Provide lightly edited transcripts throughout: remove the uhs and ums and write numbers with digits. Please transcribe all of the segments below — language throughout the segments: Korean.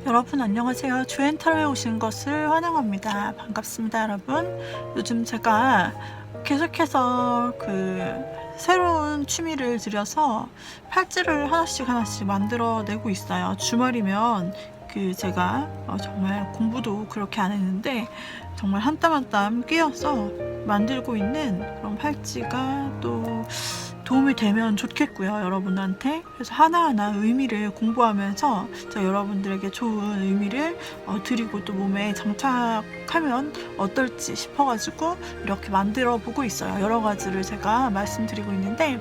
여러분 안녕하세요. 주엔타로에 오신 것을 환영합니다. 반갑습니다, 여러분. 요즘 제가 계속해서 새로운 취미를 들여서 팔찌를 하나씩 만들어내고 있어요. 주말이면 제가 정말 공부도 그렇게 안 했는데 정말 한 땀 한 땀 끼어서 만들고 있는 그런 팔찌가 또 도움이 되면 좋겠고요, 여러분한테. 그래서 하나하나 의미를 공부하면서 제가 여러분들에게 좋은 의미를 드리고 또 몸에 장착하면 어떨지 싶어가지고 이렇게 만들어 보고 있어요. 여러 가지를 제가 말씀드리고 있는데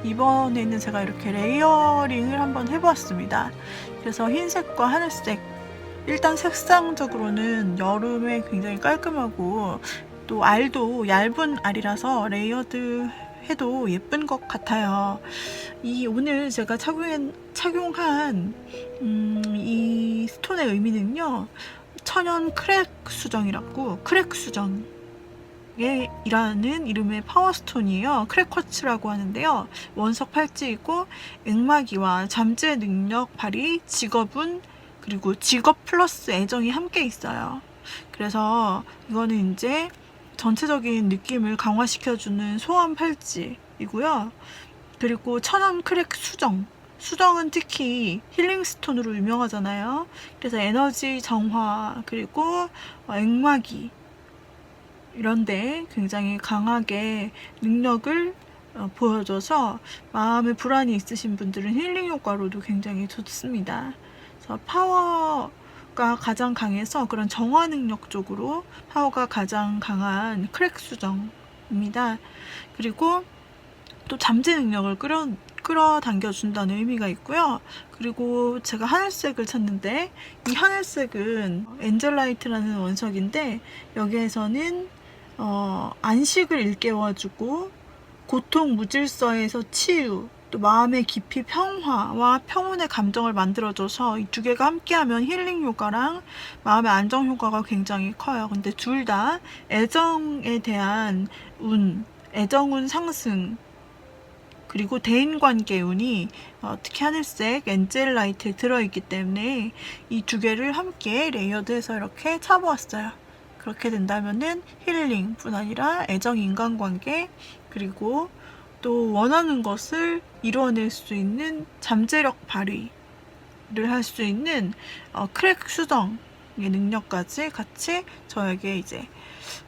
이번에는 제가 이렇게 레이어링을 한번 해보았습니다. 그래서 흰색과 하늘색, 일단 색상적으로는 여름에 굉장히 깔끔하고 또 알도 얇은 알이라서 레이어드 해도 예쁜 것 같아요. 오늘 제가 착용한 이 스톤의 의미는요, 천연 크랙 수정이라고, 크랙 수정 이라는 이름의 파워스톤이에요. 크랙쿼츠라고 하는데요. 원석 팔찌이고 액마기와 잠재 능력 발휘, 직업운, 그리고 직업 플러스 애정이 함께 있어요. 그래서 이거는 이제 전체적인 느낌을 강화시켜주는 소환 팔찌이고요. 그리고 천연 크랙 수정은 특히 힐링 스톤으로 유명하잖아요. 그래서 에너지 정화, 그리고 액마기 이런데 굉장히 강하게 능력을 보여줘서 마음에 불안이 있으신 분들은 힐링 효과로도 굉장히 좋습니다. 그래서 파워가 가장 강해서 그런 정화 능력 쪽으로 파워가 가장 강한 크랙 수정입니다. 그리고 또 잠재 능력을 끌어당겨 준다는 의미가 있고요. 그리고 제가 하늘색을 찾는데 이 하늘색은 엔젤라이트라는 원석인데 여기에서는 안식을 일깨워주고 고통 무질서에서 치유, 또 마음의 깊이 평화와 평온의 감정을 만들어줘서 이 두 개가 함께하면 힐링 효과랑 마음의 안정 효과가 굉장히 커요. 근데 둘 다 애정에 대한 애정운 상승, 그리고 대인관계 운이 특히 하늘색 엔젤라이트에 들어있기 때문에 이 두 개를 함께 레이어드해서 이렇게 차보았어요. 그렇게 된다면은 힐링뿐 아니라 애정, 인간관계, 그리고 또 원하는 것을 이루어낼 수 있는 잠재력 발휘를 할 수 있는 크랙 수정의 능력까지 같이 저에게 이제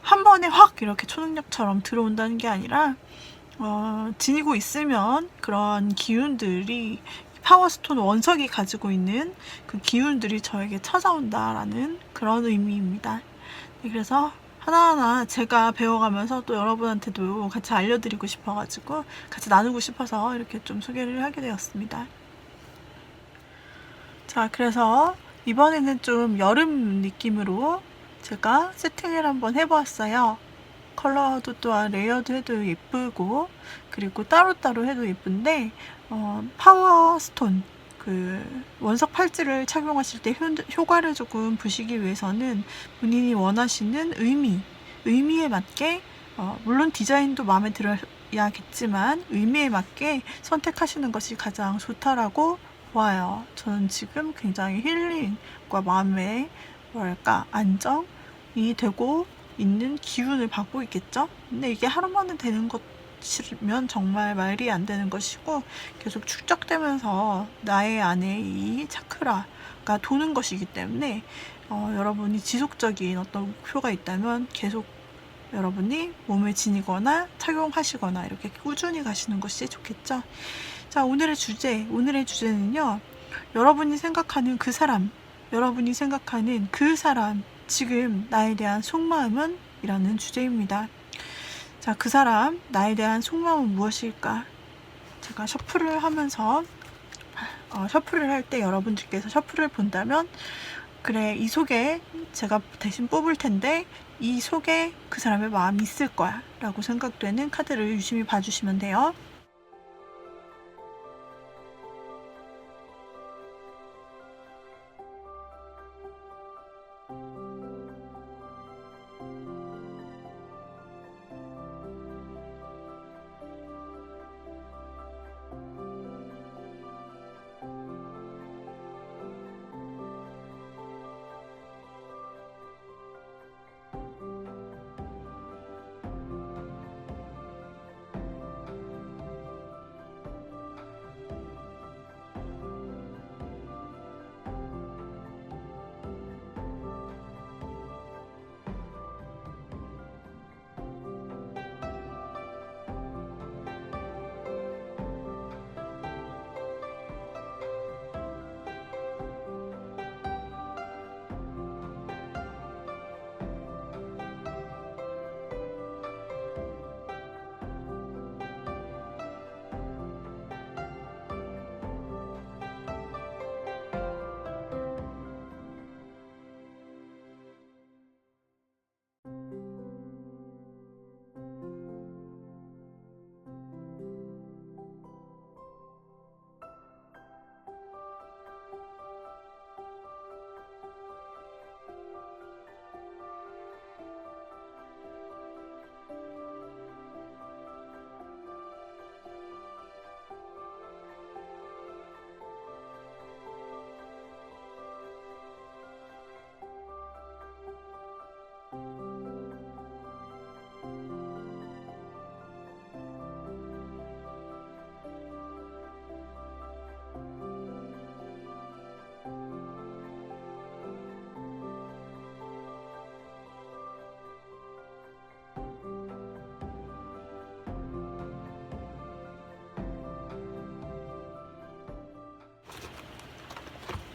한 번에 확 이렇게 초능력처럼 들어온다는 게 아니라 지니고 있으면 그런 기운들이 파워스톤 원석이 가지고 있는 그 기운들이 저에게 찾아온다라는 그런 의미입니다. 네, 그래서 하나하나 제가 배워가면서 또 여러분한테도 같이 알려드리고 싶어가지고 같이 나누고 싶어서 이렇게 좀 소개를 하게 되었습니다. 자, 그래서 이번에는 좀 여름 느낌으로 제가 세팅을 한번 해보았어요. 컬러도 또한 레이어드 해도 예쁘고, 그리고 따로따로 해도 예쁜데 파워스톤 원석 팔찌를 착용하실 때 효과를 조금 보시기 위해서는 본인이 원하시는 의미에 맞게 물론 디자인도 마음에 들어야겠지만 의미에 맞게 선택하시는 것이 가장 좋다라고 보아요. 저는 지금 굉장히 힐링과 마음의 안정이 되고 있는 기운을 받고 있겠죠? 근데 이게 하루만에 되는 것이면 정말 말이 안 되는 것이고 계속 축적되면서 나의 안에 이 차크라가 도는 것이기 때문에 여러분이 지속적인 어떤 목표가 있다면 계속 여러분이 몸에 지니거나 착용하시거나 이렇게 꾸준히 가시는 것이 좋겠죠? 자, 오늘의 주제는요, 여러분이 생각하는 그 사람, 지금 나에 대한 속마음은? 이라는 주제입니다. 자, 그 사람, 나에 대한 속마음은 무엇일까? 제가 셔플을 하면서 셔플을 할 때 여러분들께서 셔플을 본다면 그래, 이 속에 제가 대신 뽑을 텐데 이 속에 그 사람의 마음이 있을 거야 라고 생각되는 카드를 유심히 봐주시면 돼요.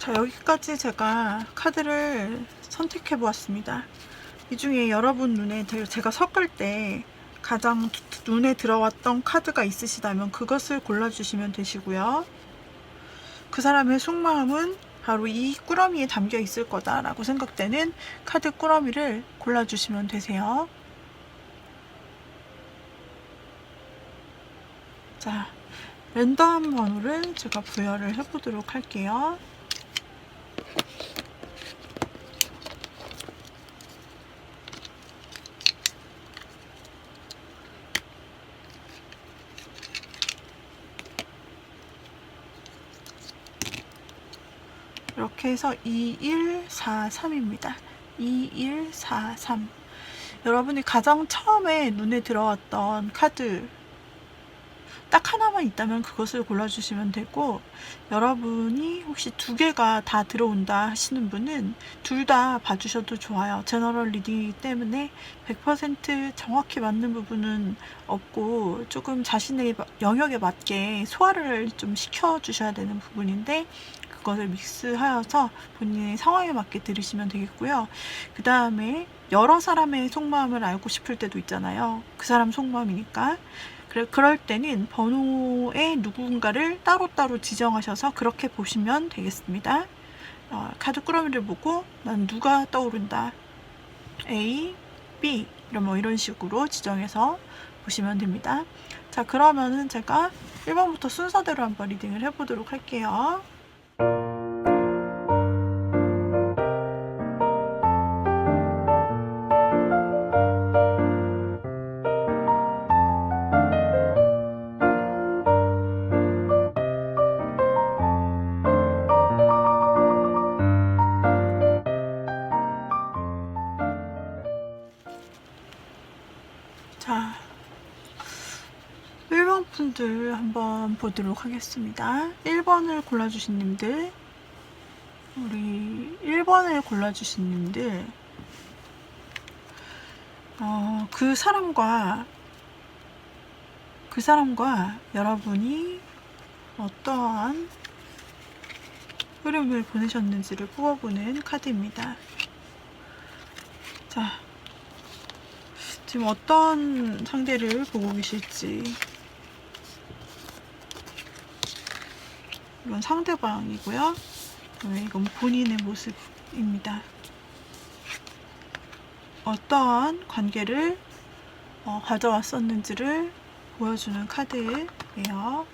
자, 여기까지 제가 카드를 선택해 보았습니다. 이 중에 여러분 눈에 제가 섞을 때 가장 눈에 들어왔던 카드가 있으시다면 그것을 골라주시면 되시고요. 그 사람의 속마음은 바로 이 꾸러미에 담겨 있을 거다라고 생각되는 카드 꾸러미를 골라주시면 되세요. 자, 랜덤 번호를 제가 부여를 해보도록 할게요. 이렇게 해서 2143입니다. 2143. 여러분이 가장 처음에 눈에 들어왔던 카드 딱 하나만 있다면 그것을 골라주시면 되고, 여러분이 혹시 두 개가 다 들어온다 하시는 분은 둘 다 봐주셔도 좋아요. 제너럴 리딩이기 때문에 100% 정확히 맞는 부분은 없고 조금 자신의 영역에 맞게 소화를 좀 시켜주셔야 되는 부분인데 그것을 믹스하여서 본인의 상황에 맞게 들으시면 되겠고요. 그 다음에 여러 사람의 속마음을 알고 싶을 때도 있잖아요. 그 사람 속마음이니까. 그럴 때는 번호에 누군가를 따로따로 지정하셔서 그렇게 보시면 되겠습니다. 카드 꾸러미를 보고 난 누가 떠오른다. A, B 이런 식으로 지정해서 보시면 됩니다. 자, 그러면은 제가 1번부터 순서대로 한번 리딩을 해보도록 할게요. 자, 1번 분들 한번 보도록 하겠습니다. 1번을 골라주신 님들, 우리 1번을 골라주신 님들, 그 사람과 여러분이 어떠한 흐름을 보내셨는지를 뽑아보는 카드입니다. 자, 지금 어떤 상대를 보고 계실지. 이건 상대방이고요. 이건 본인의 모습입니다. 어떠한 관계를 가져왔었는지를 보여주는 카드예요.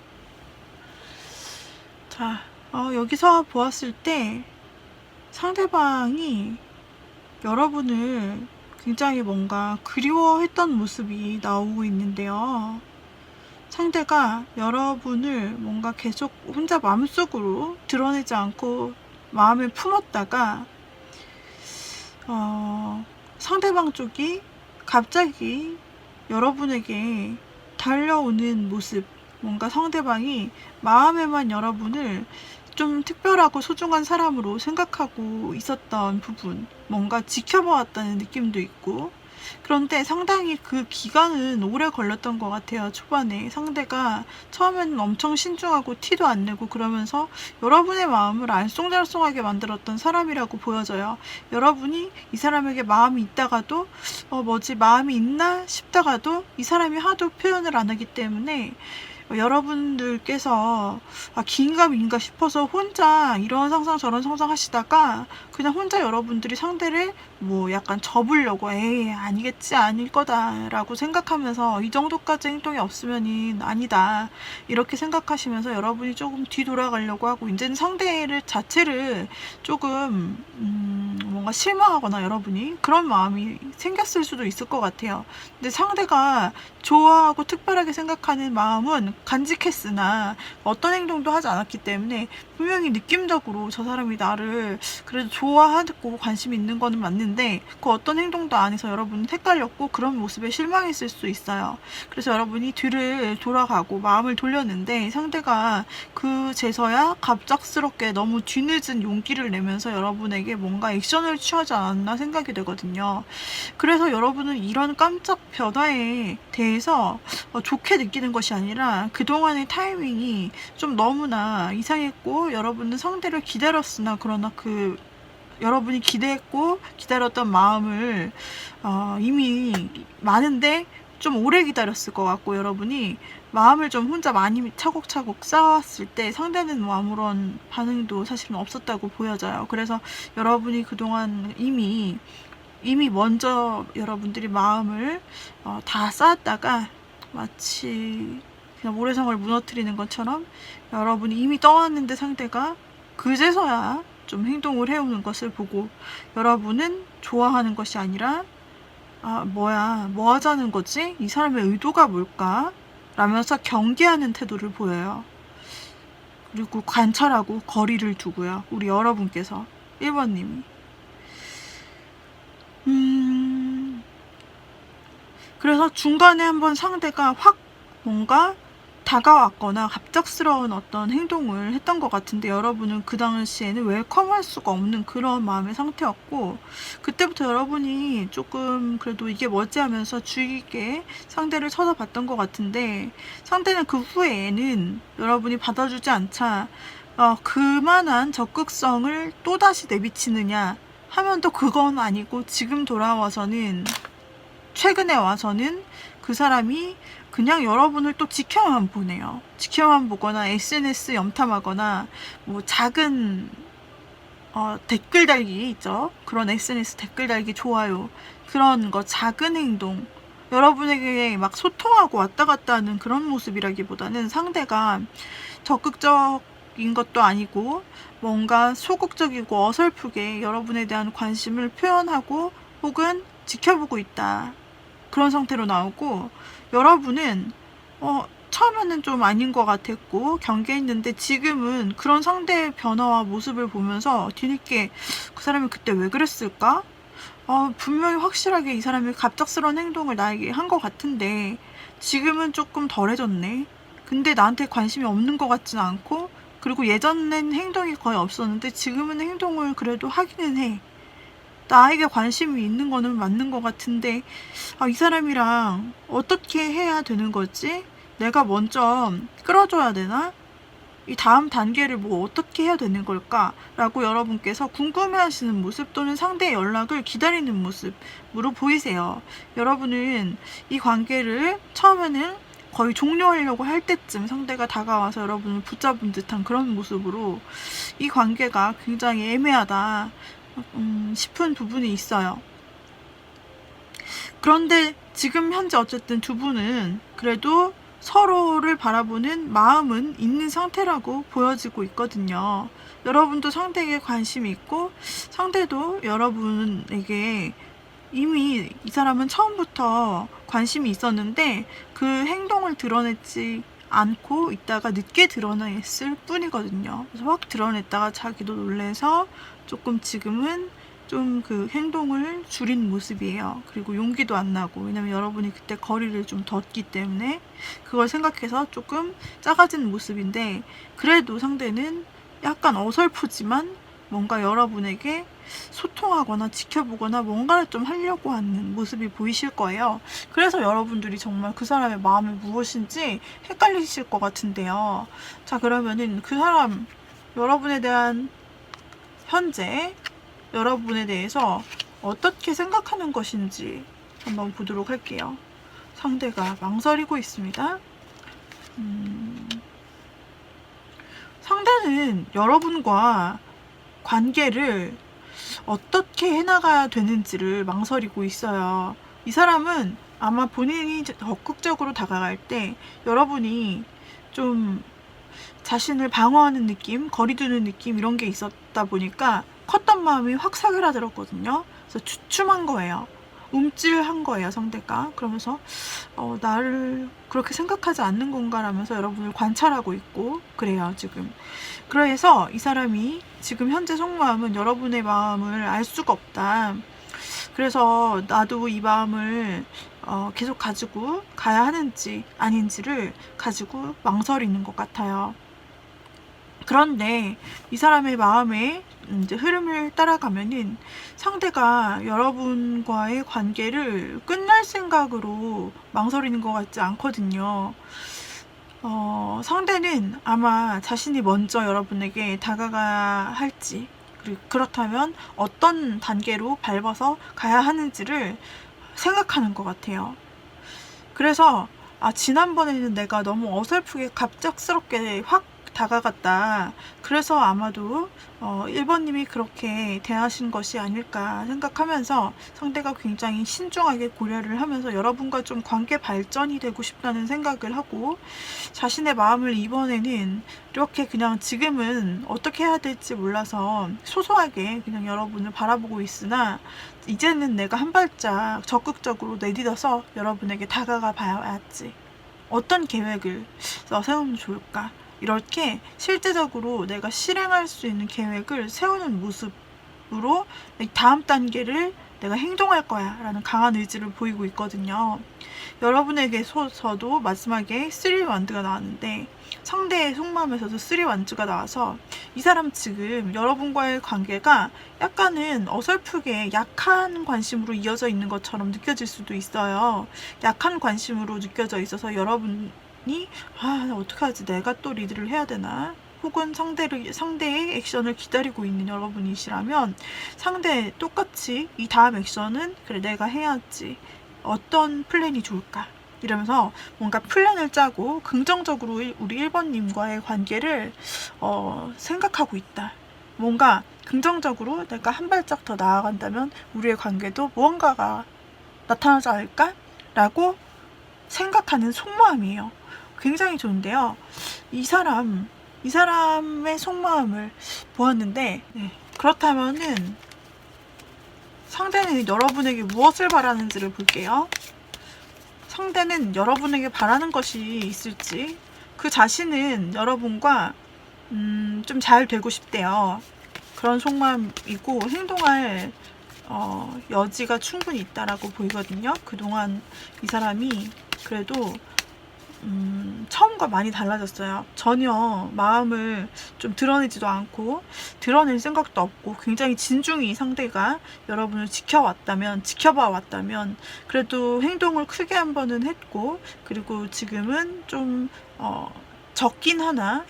자, 여기서 보았을 때 상대방이 여러분을 굉장히 뭔가 그리워했던 모습이 나오고 있는데요. 상대가 여러분을 뭔가 계속 혼자 마음속으로 드러내지 않고 마음에 품었다가 상대방 쪽이 갑자기 여러분에게 달려오는 모습, 뭔가 상대방이 마음에만 여러분을 좀 특별하고 소중한 사람으로 생각하고 있었던 부분, 뭔가 지켜봐왔다는 느낌도 있고, 그런데 상당히 그 기간은 오래 걸렸던 것 같아요. 초반에 상대가 처음에는 엄청 신중하고 티도 안 내고 그러면서 여러분의 마음을 알쏭달쏭하게 만들었던 사람이라고 보여져요. 여러분이 이 사람에게 마음이 있다가도 마음이 있나 싶다가도 이 사람이 하도 표현을 안 하기 때문에 여러분들께서 긴가민가 싶어서 혼자 이런 상상 저런 상상 하시다가 그냥 혼자 여러분들이 상대를 뭐 약간 접으려고 에이 아니겠지 아닐 거다 라고 생각하면서 이 정도까지 행동이 없으면은 아니다 이렇게 생각하시면서 여러분이 조금 뒤돌아가려고 하고 이제는 상대를 자체를 조금 뭔가 실망하거나 여러분이 그런 마음이 생겼을 수도 있을 것 같아요. 근데 상대가 좋아하고 특별하게 생각하는 마음은 간직했으나 어떤 행동도 하지 않았기 때문에 분명히 느낌적으로 저 사람이 나를 그래도 좋아하고 관심이 있는 거는 맞는데 그 어떤 행동도 안 해서 여러분은 헷갈렸고 그런 모습에 실망했을 수 있어요. 그래서 여러분이 뒤를 돌아가고 마음을 돌렸는데 상대가 그제서야 갑작스럽게 너무 뒤늦은 용기를 내면서 여러분에게 뭔가 액션을 행동을 취하지 않았나 생각이 되거든요. 그래서 여러분은 이런 깜짝 변화에 대해서 좋게 느끼는 것이 아니라 그동안의 타이밍이 좀 너무나 이상했고, 여러분은 상대를 기다렸으나 그러나 여러분이 기대했고 기다렸던 마음을 이미 많은데 좀 오래 기다렸을 것 같고, 여러분이 마음을 좀 혼자 많이 차곡차곡 쌓았을 때 상대는 뭐 아무런 반응도 사실은 없었다고 보여져요. 그래서 여러분이 그동안 이미 먼저 여러분들이 마음을 다 쌓았다가 마치 그냥 모래성을 무너뜨리는 것처럼 여러분이 이미 떠왔는데 상대가 그제서야 좀 행동을 해오는 것을 보고, 여러분은 좋아하는 것이 아니라 뭐야, 뭐 하자는 거지? 이 사람의 의도가 뭘까? 라면서 경계하는 태도를 보여요. 그리고 관찰하고 거리를 두고요. 우리 여러분께서 1번님이 그래서 중간에 한번 상대가 확 뭔가 다가왔거나 갑작스러운 어떤 행동을 했던 것 같은데, 여러분은 그 당시에는 웰컴할 수가 없는 그런 마음의 상태였고, 그때부터 여러분이 조금 그래도 이게 뭐지 하면서 주의 깊게 상대를 쳐다봤던 것 같은데, 상대는 그 후에는 여러분이 받아주지 않자 그만한 적극성을 또다시 내비치느냐 하면 또 그건 아니고, 지금 돌아와서는, 최근에 와서는 그 사람이 그냥 여러분을 또 지켜만 보네요. 지켜만 보거나 SNS 염탐하거나 뭐 작은 댓글 달기 있죠. 그런 SNS 댓글 달기, 좋아요, 그런 거 작은 행동, 여러분에게 막 소통하고 왔다 갔다 하는 그런 모습이라기보다는 상대가 적극적인 것도 아니고 뭔가 소극적이고 어설프게 여러분에 대한 관심을 표현하고 혹은 지켜보고 있다, 그런 상태로 나오고, 여러분은 처음에는 좀 아닌 것 같았고 경계했는데, 지금은 그런 상대의 변화와 모습을 보면서 뒤늦게 그 사람이 그때 왜 그랬을까? 분명히 확실하게 이 사람이 갑작스러운 행동을 나에게 한 것 같은데 지금은 조금 덜해졌네. 근데 나한테 관심이 없는 것 같지는 않고, 그리고 예전엔 행동이 거의 없었는데 지금은 행동을 그래도 하기는 해. 나에게 관심이 있는 거는 맞는 것 같은데 이 사람이랑 어떻게 해야 되는 거지? 내가 먼저 끌어줘야 되나? 이 다음 단계를 뭐 어떻게 해야 되는 걸까? 라고 여러분께서 궁금해하시는 모습 또는 상대의 연락을 기다리는 모습으로 보이세요. 여러분은 이 관계를 처음에는 거의 종료하려고 할 때쯤 상대가 다가와서 여러분을 붙잡은 듯한 그런 모습으로 이 관계가 굉장히 애매하다 싶은 부분이 있어요. 그런데 지금 현재 어쨌든 두 분은 그래도 서로를 바라보는 마음은 있는 상태라고 보여지고 있거든요. 여러분도 상대에게 관심이 있고 상대도 여러분에게 이미 이 사람은 처음부터 관심이 있었는데 그 행동을 드러냈지 않고 있다가 늦게 드러냈을 뿐이거든요. 그래서 확 드러냈다가 자기도 놀래서 조금 지금은 좀 그 행동을 줄인 모습이에요. 그리고 용기도 안 나고, 왜냐면 여러분이 그때 거리를 좀 뒀기 때문에 그걸 생각해서 조금 작아진 모습인데, 그래도 상대는 약간 어설프지만 뭔가 여러분에게 소통하거나 지켜보거나 뭔가를 좀 하려고 하는 모습이 보이실 거예요. 그래서 여러분들이 정말 그 사람의 마음이 무엇인지 헷갈리실 것 같은데요. 자, 그러면은 그 사람, 여러분에 대한 현재 여러분에 대해서 어떻게 생각하는 것인지 한번 보도록 할게요. 상대가 망설이고 있습니다. 상대는 여러분과 관계를 어떻게 해나가야 되는지를 망설이고 있어요. 이 사람은 아마 본인이 적극적으로 다가갈 때 여러분이 좀 자신을 방어하는 느낌, 거리두는 느낌, 이런 게 있었다 보니까 컸던 마음이 확 사그라들었거든요. 그래서 주춤한 거예요. 움찔한 거예요, 상대가. 그러면서 나를 그렇게 생각하지 않는 건가 라면서 여러분을 관찰하고 있고 그래요, 지금. 그래서 이 사람이 지금 현재 속마음은 여러분의 마음을 알 수가 없다. 그래서 나도 이 마음을 계속 가지고 가야 하는지 아닌지를 가지고 망설이는 것 같아요. 그런데 이 사람의 마음에 이제 흐름을 따라가면은 상대가 여러분과의 관계를 끝날 생각으로 망설이는 것 같지 않거든요. 상대는 아마 자신이 먼저 여러분에게 다가가야 할지, 그리고 그렇다면 어떤 단계로 밟아서 가야 하는지를 생각하는 것 같아요. 그래서 지난번에는 내가 너무 어설프게 갑작스럽게 확 다가갔다. 그래서 아마도 1번님이 그렇게 대하신 것이 아닐까 생각하면서 상대가 굉장히 신중하게 고려를 하면서 여러분과 좀 관계 발전이 되고 싶다는 생각을 하고, 자신의 마음을 이번에는 이렇게 그냥 지금은 어떻게 해야 될지 몰라서 소소하게 그냥 여러분을 바라보고 있으나, 이제는 내가 한 발짝 적극적으로 내딛어서 여러분에게 다가가 봐야지. 어떤 계획을 세우면 좋을까? 이렇게 실제적으로 내가 실행할 수 있는 계획을 세우는 모습으로 다음 단계를 내가 행동할 거야 라는 강한 의지를 보이고 있거든요. 여러분에게서도 마지막에 3원드가 나왔는데, 상대의 속마음에서도 3원드가 나와서 이 사람 지금 여러분과의 관계가 약간은 어설프게 약한 관심으로 이어져 있는 것처럼 느껴질 수도 있어요. 약한 관심으로 느껴져 있어서 여러분이 나 어떡하지, 내가 또 리드를 해야 되나, 혹은 상대의 액션을 기다리고 있는 여러분이시라면 상대 똑같이 이 다음 액션은 그래 내가 해야지, 어떤 플랜이 좋을까 이러면서 뭔가 플랜을 짜고 긍정적으로 우리 1번님과의 관계를 생각하고 있다. 뭔가 긍정적으로 내가 한 발짝 더 나아간다면 우리의 관계도 무언가가 나타나지 않을까? 라고 생각하는 속마음이에요. 굉장히 좋은데요. 이 사람의 속마음을 보았는데, 그렇다면은 상대는 여러분에게 무엇을 바라는지를 볼게요. 상대는 여러분에게 바라는 것이 있을지, 그 자신은 여러분과 좀 잘 되고 싶대요. 그런 속마음이고 행동할 여지가 충분히 있다라고 보이거든요. 그동안 이 사람이 그래도 처음과 많이 달라졌어요. 전혀 마음을 좀 드러내지도 않고 드러낼 생각도 없고, 굉장히 진중히 상대가 여러분을 지켜봐 왔다면 그래도 행동을 크게 한 번은 했고, 그리고 지금은 좀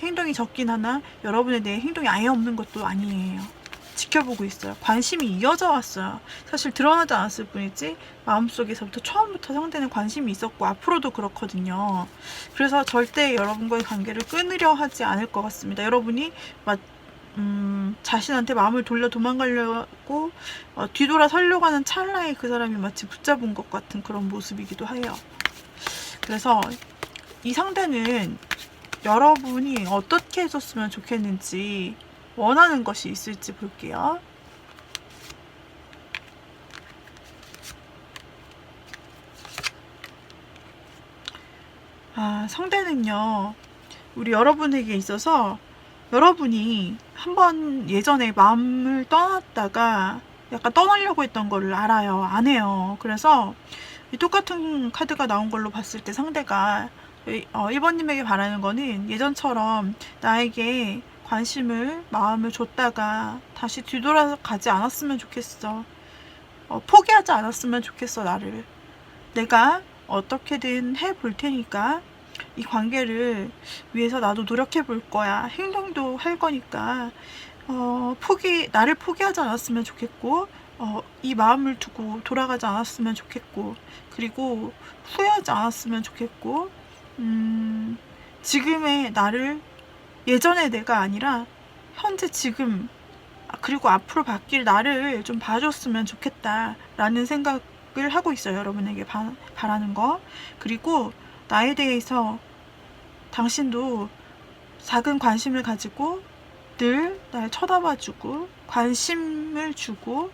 행동이 적긴 하나 여러분에 대해 행동이 아예 없는 것도 아니에요. 지켜보고 있어요. 관심이 이어져 왔어요. 사실 드러나지 않았을 뿐이지 마음속에서부터 처음부터 상대는 관심이 있었고 앞으로도 그렇거든요. 그래서 절대 여러분과의 관계를 끊으려 하지 않을 것 같습니다. 여러분이 자신한테 마음을 돌려 도망가려고 뒤돌아 서려고 하는 찰나에 그 사람이 마치 붙잡은 것 같은 그런 모습이기도 해요. 그래서 이 상대는 여러분이 어떻게 해줬으면 좋겠는지, 원하는 것이 있을지 볼게요. 상대는요, 우리 여러분에게 있어서 여러분이 한번 예전에 마음을 떠났다가 약간 떠나려고 했던 거를 알아요. 안 해요. 그래서 이 똑같은 카드가 나온 걸로 봤을 때 상대가 1번님에게 바라는 거는 예전처럼 나에게 마음을 줬다가 다시 뒤돌아가지 않았으면 좋겠어. 포기하지 않았으면 좋겠어. 나를. 내가 어떻게든 해볼 테니까 이 관계를 위해서 나도 노력해 볼 거야. 행동도 할 거니까 나를 포기하지 않았으면 좋겠고, 이 마음을 두고 돌아가지 않았으면 좋겠고, 그리고 후회하지 않았으면 좋겠고, 지금의 나를, 예전의 내가 아니라 현재 지금, 그리고 앞으로 바뀔 나를 좀 봐줬으면 좋겠다 라는 생각을 하고 있어요. 여러분에게 바라는 거. 그리고 나에 대해서 당신도 작은 관심을 가지고 늘 날 쳐다봐주고 관심을 주고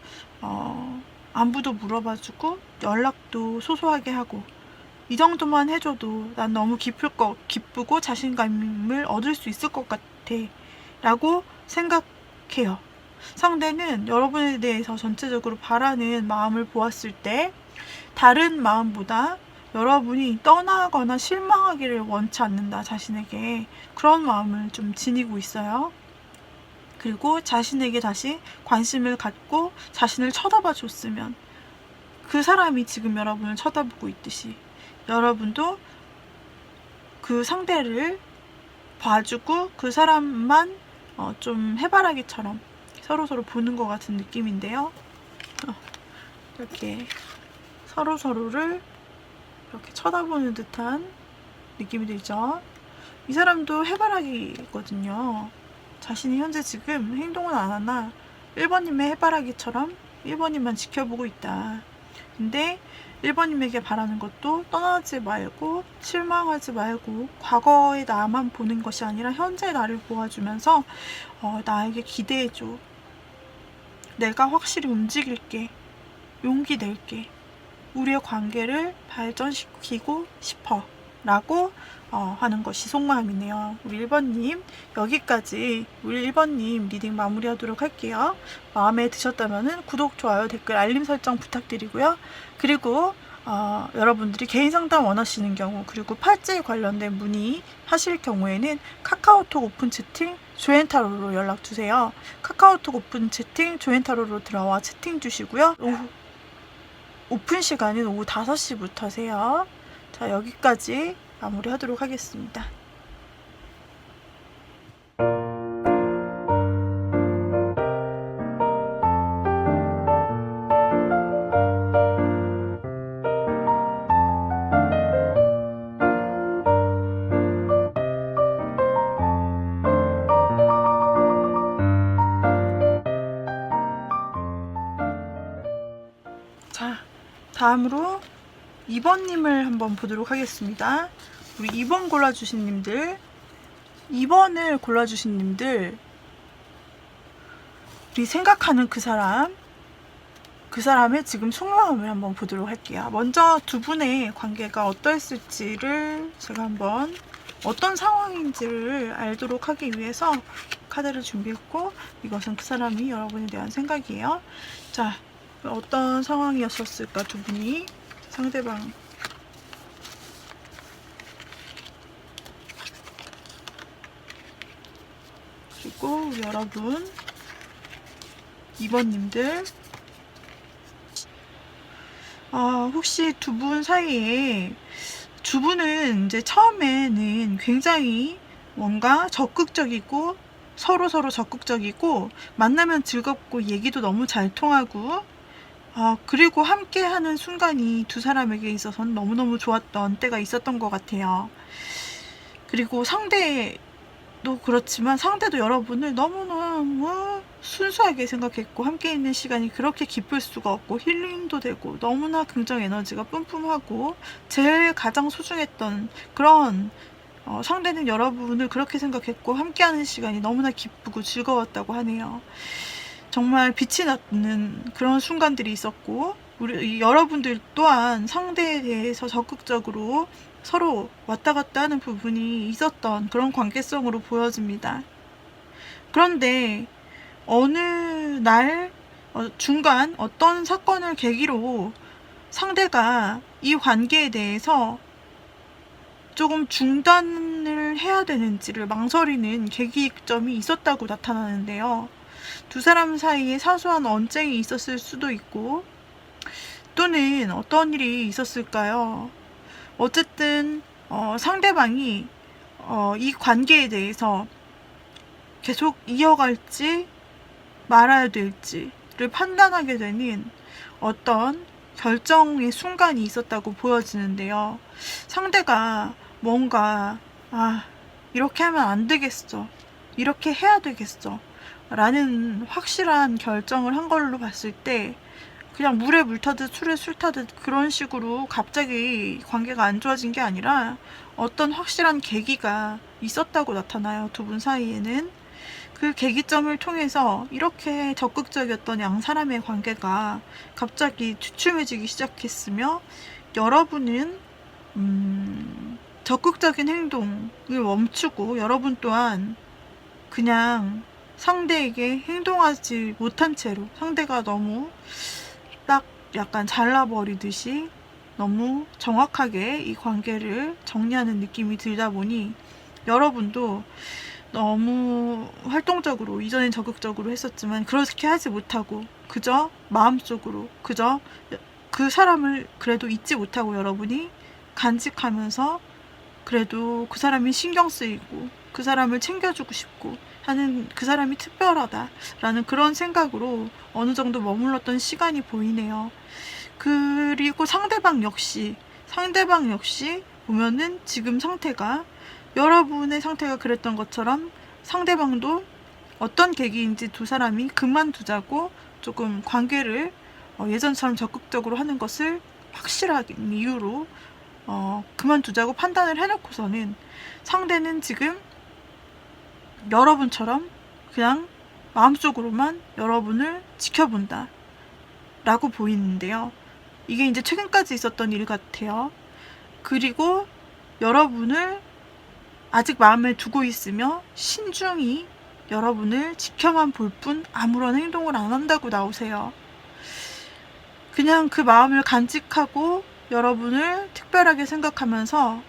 안부도 물어봐주고 연락도 소소하게 하고, 이 정도만 해줘도 난 너무 기쁘고 자신감을 얻을 수 있을 것 같아 라고 생각해요. 상대는 여러분에 대해서 전체적으로 바라는 마음을 보았을 때 다른 마음보다 여러분이 떠나거나 실망하기를 원치 않는다, 자신에게. 그런 마음을 좀 지니고 있어요. 그리고 자신에게 다시 관심을 갖고 자신을 쳐다봐 줬으면, 그 사람이 지금 여러분을 쳐다보고 있듯이 여러분도 그 상대를 봐주고 그 사람만 좀 해바라기처럼 서로서로 보는 것 같은 느낌인데요. 이렇게 서로서로를 이렇게 쳐다보는 듯한 느낌이 들죠. 이 사람도 해바라기거든요. 자신이 현재 지금 행동은 안 하나 1번님의 해바라기처럼 1번님만 지켜보고 있다. 근데 1번님에게 바라는 것도 떠나지 말고 실망하지 말고 과거의 나만 보는 것이 아니라 현재 나를 보아주면서 나에게 기대해줘. 내가 확실히 움직일게. 용기 낼게. 우리의 관계를 발전시키고 싶어. 라고 하는 것이 속마음이네요. 우리 1번님, 여기까지 우리 1번님 리딩 마무리하도록 할게요. 마음에 드셨다면 구독, 좋아요, 댓글, 알림 설정 부탁드리고요. 그리고 여러분들이 개인 상담 원하시는 경우, 그리고 팔찌에 관련된 문의 하실 경우에는 카카오톡 오픈 채팅 조앤타로로 연락주세요. 카카오톡 오픈 채팅 조앤타로로 들어와 채팅 주시고요. 오픈 시간은 오후 5시부터세요. 자, 여기까지 마무리하도록 하겠습니다. 자, 다음으로 2번님을 한번 보도록 하겠습니다. 우리 2번 골라주신 님들, 2번을 골라주신 님들, 우리 생각하는 그 사람의 지금 속마음을 한번 보도록 할게요. 먼저 두 분의 관계가 어떠했을지를 제가 한번, 어떤 상황인지를 알도록 하기 위해서 카드를 준비했고, 이것은 그 사람이 여러분에 대한 생각이에요. 자, 어떤 상황이었을까, 두 분이. 상대방. 그리고 우리 여러분, 2번님들. 혹시 두 분 사이에, 두 분은 이제 처음에는 굉장히 뭔가 적극적이고, 서로 적극적이고, 만나면 즐겁고, 얘기도 너무 잘 통하고, 그리고 함께 하는 순간이 두 사람에게 있어서는 너무너무 좋았던 때가 있었던 것 같아요. 그리고 상대도 그렇지만, 상대도 여러분을 너무너무 순수하게 생각했고, 함께 있는 시간이 그렇게 기쁠 수가 없고, 힐링도 되고, 너무나 긍정 에너지가 뿜뿜하고, 제일 가장 소중했던 그런, 상대는 여러분을 그렇게 생각했고, 함께하는 시간이 너무나 기쁘고 즐거웠다고 하네요. 정말 빛이 나는 그런 순간들이 있었고, 우리 여러분들 또한 상대에 대해서 적극적으로 서로 왔다 갔다 하는 부분이 있었던 그런 관계성으로 보여집니다. 그런데 어느 날 중간 어떤 사건을 계기로 상대가 이 관계에 대해서 조금 중단을 해야 되는지를 망설이는 계기점이 있었다고 나타나는데요. 두 사람 사이에 사소한 언쟁이 있었을 수도 있고, 또는 어떤 일이 있었을까요? 어쨌든 상대방이 이 관계에 대해서 계속 이어갈지 말아야 될지를 판단하게 되는 어떤 결정의 순간이 있었다고 보여지는데요. 상대가 뭔가 이렇게 하면 안 되겠어, 이렇게 해야 되겠어 라는 확실한 결정을 한 걸로 봤을 때, 그냥 물에 물 타듯 술에 술 타듯 그런 식으로 갑자기 관계가 안 좋아진 게 아니라 어떤 확실한 계기가 있었다고 나타나요. 두 분 사이에는. 그 계기점을 통해서 이렇게 적극적이었던 양 사람의 관계가 갑자기 주춤해지기 시작했으며, 여러분은 적극적인 행동을 멈추고, 여러분 또한 그냥 상대에게 행동하지 못한 채로, 상대가 너무 딱 약간 잘라버리듯이 너무 정확하게 이 관계를 정리하는 느낌이 들다 보니 여러분도 너무 활동적으로, 이전엔 적극적으로 했었지만 그렇게 하지 못하고 그저 마음속으로, 그저 그 사람을 그래도 잊지 못하고 여러분이 간직하면서 그래도 그 사람이 신경 쓰이고 그 사람을 챙겨주고 싶고 하는, 그 사람이 특별하다라는 그런 생각으로 어느 정도 머물렀던 시간이 보이네요. 그리고 상대방 역시 보면은 지금 상태가, 여러분의 상태가 그랬던 것처럼 상대방도 어떤 계기인지 두 사람이 그만두자고 조금 관계를 예전처럼 적극적으로 하는 것을 확실하게 이유로 그만두자고 판단을 해놓고서는 상대는 지금 여러분처럼 그냥 마음속으로만 여러분을 지켜본다 라고 보이는데요. 이게 이제 최근까지 있었던 일 같아요. 그리고 여러분을 아직 마음에 두고 있으며 신중히 여러분을 지켜만 볼 뿐 아무런 행동을 안 한다고 나오세요. 그냥 그 마음을 간직하고 여러분을 특별하게 생각하면서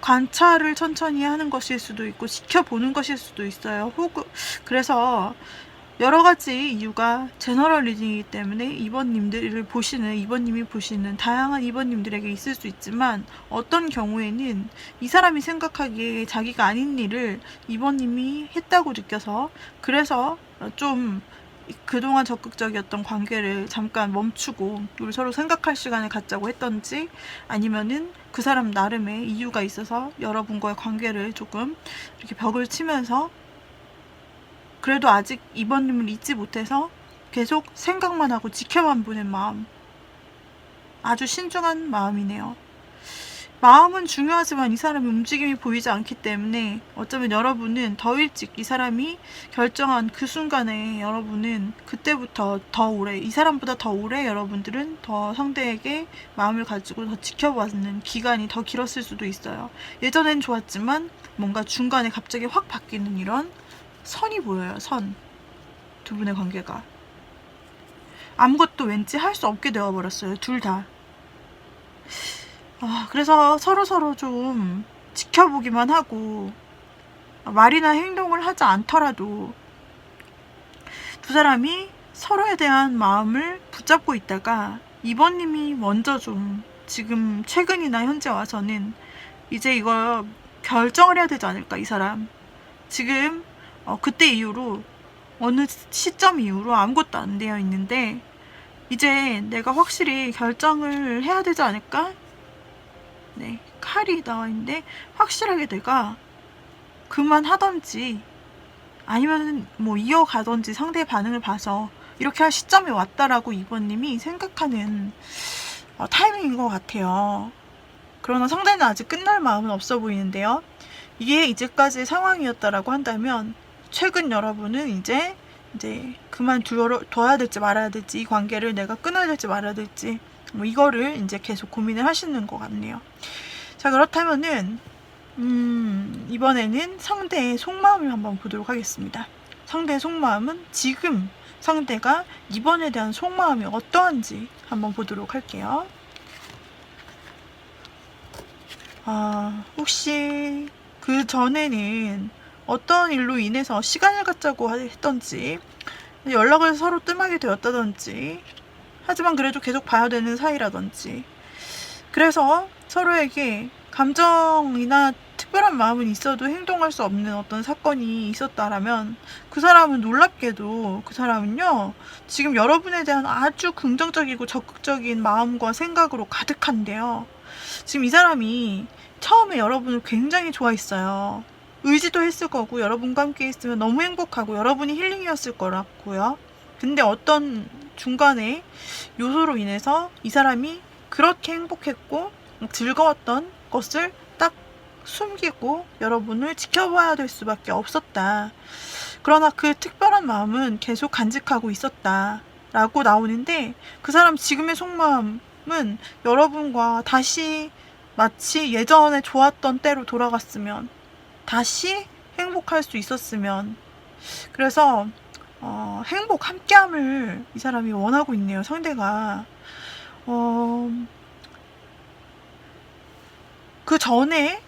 관찰을 천천히 하는 것일 수도 있고 지켜보는 것일 수도 있어요. 그래서 여러 가지 이유가 제너럴 리딩이기 때문에 이번님이 보시는 다양한 이번님들에게 있을 수 있지만, 어떤 경우에는 이 사람이 생각하기에 자기가 아닌 일을 이번님이 했다고 느껴서, 그래서 좀 그동안 적극적이었던 관계를 잠깐 멈추고 우리 서로 생각할 시간을 갖자고 했던지, 아니면은 그 사람 나름의 이유가 있어서 여러분과의 관계를 조금 이렇게 벽을 치면서 그래도 아직 이번님을 잊지 못해서 계속 생각만 하고 지켜만 보는 마음, 아주 신중한 마음이네요. 마음은 중요하지만 이 사람의 움직임이 보이지 않기 때문에 어쩌면 여러분은 더 일찍 이 사람이 결정한 그 순간에 여러분은 그때부터 더 오래, 이 사람보다 더 오래 여러분들은 더 상대에게 마음을 가지고 더 지켜봤는 기간이 더 길었을 수도 있어요. 예전엔 좋았지만 뭔가 중간에 갑자기 확 바뀌는 이런 선이 보여요. 선. 두 분의 관계가 아무것도 왠지 할 수 없게 되어버렸어요. 둘 다. 그래서 서로 좀 지켜보기만 하고 말이나 행동을 하지 않더라도 두 사람이 서로에 대한 마음을 붙잡고 있다가 이번님이 먼저 좀 지금 최근이나 현재 와서는 이제 이걸 결정을 해야 되지 않을까. 이 사람 지금 그때 이후로 어느 시점 이후로 아무것도 안 되어 있는데 이제 내가 확실히 결정을 해야 되지 않을까. 네, 칼이 나와 있는데 확실하게 내가 그만하던지 아니면 뭐 이어가던지 상대의 반응을 봐서 이렇게 할 시점이 왔다라고 이번님이 생각하는 타이밍인 것 같아요. 그러나 상대는 아직 끝날 마음은 없어 보이는데요. 이게 이제까지 상황이었다라고 한다면 최근 여러분은 이제 그만둬야 될지 말아야 될지, 이 관계를 내가 끊어야 될지 말아야 될지 뭐 이거를 이제 계속 고민을 하시는 것 같네요. 자, 그렇다면은 이번에는 상대의 속마음을 한번 보도록 하겠습니다. 상대의 속마음은 지금 상대가 이번에 대한 속마음이 어떠한지 한번 보도록 할게요. 혹시 그 전에는 어떤 일로 인해서 시간을 갖자고 했던지, 연락을 서로 뜸하게 되었다든지, 하지만 그래도 계속 봐야 되는 사이라든지, 그래서 서로에게 감정이나 특별한 마음은 있어도 행동할 수 없는 어떤 사건이 있었다라면, 그 사람은 놀랍게도 그 사람은요 지금 여러분에 대한 아주 긍정적이고 적극적인 마음과 생각으로 가득한데요. 지금 이 사람이 처음에 여러분을 굉장히 좋아했어요. 의지도 했을 거고, 여러분과 함께 있으면 너무 행복하고 여러분이 힐링이었을 거라고요. 근데 어떤 중간에 요소로 인해서 이 사람이 그렇게 행복했고 즐거웠던 것을 딱 숨기고 여러분을 지켜봐야 될 수밖에 없었다. 그러나 그 특별한 마음은 계속 간직하고 있었다 라고 나오는데, 그 사람 지금의 속마음은 여러분과 다시 마치 예전에 좋았던 때로 돌아갔으면, 다시 행복할 수 있었으면, 그래서 행복, 함께함을 이 사람이 원하고 있네요. 상대가 그 전에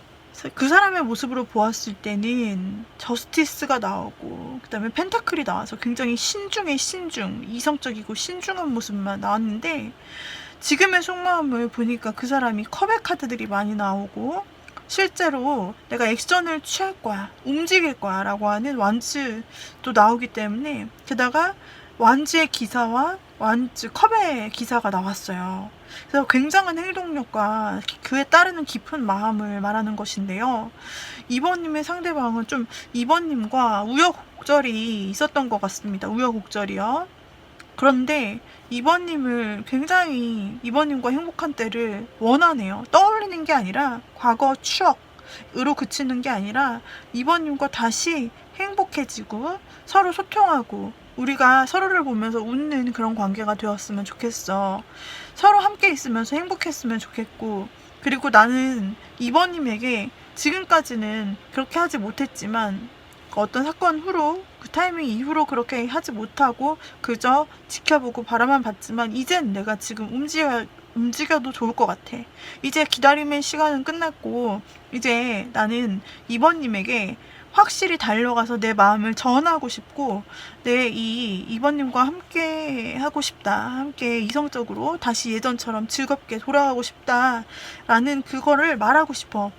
그 사람의 모습으로 보았을 때는 저스티스가 나오고 그다음에 펜타클이 나와서 굉장히 신중의 신중, 이성적이고 신중한 모습만 나왔는데, 지금의 속마음을 보니까 그 사람이 컵의 카드들이 많이 나오고 실제로 내가 액션을 취할 거야, 움직일 거야 라고 하는 완즈도 나오기 때문에, 게다가 완즈의 기사와 완즈 컵의 기사가 나왔어요. 그래서 굉장한 행동력과 그에 따르는 깊은 마음을 말하는 것인데요. 2번님의 상대방은 좀 2번님과 우여곡절이 있었던 것 같습니다. 우여곡절이요. 그런데 2번님을 굉장히 2번님과 행복한 때를 원하네요. 떠올리는 게 아니라 과거 추억으로 그치는 게 아니라 2번님과 다시 행복해지고 서로 소통하고 우리가 서로를 보면서 웃는 그런 관계가 되었으면 좋겠어. 서로 함께 있으면서 행복했으면 좋겠고, 그리고 나는 2번님에게 지금까지는 그렇게 하지 못했지만 어떤 사건 후로, 그 타이밍 이후로 그렇게 하지 못하고 그저 지켜보고 바라만 봤지만, 이젠 내가 지금 움직여도 좋을 것 같아. 이제 기다림의 시간은 끝났고 이제 나는 2번님에게 확실히 달려가서 내 마음을 전하고 싶고, 내 이 2번님과 함께 하고 싶다, 함께 이성적으로 다시 예전처럼 즐겁게 돌아가고 싶다 라는 그거를 말하고 싶어.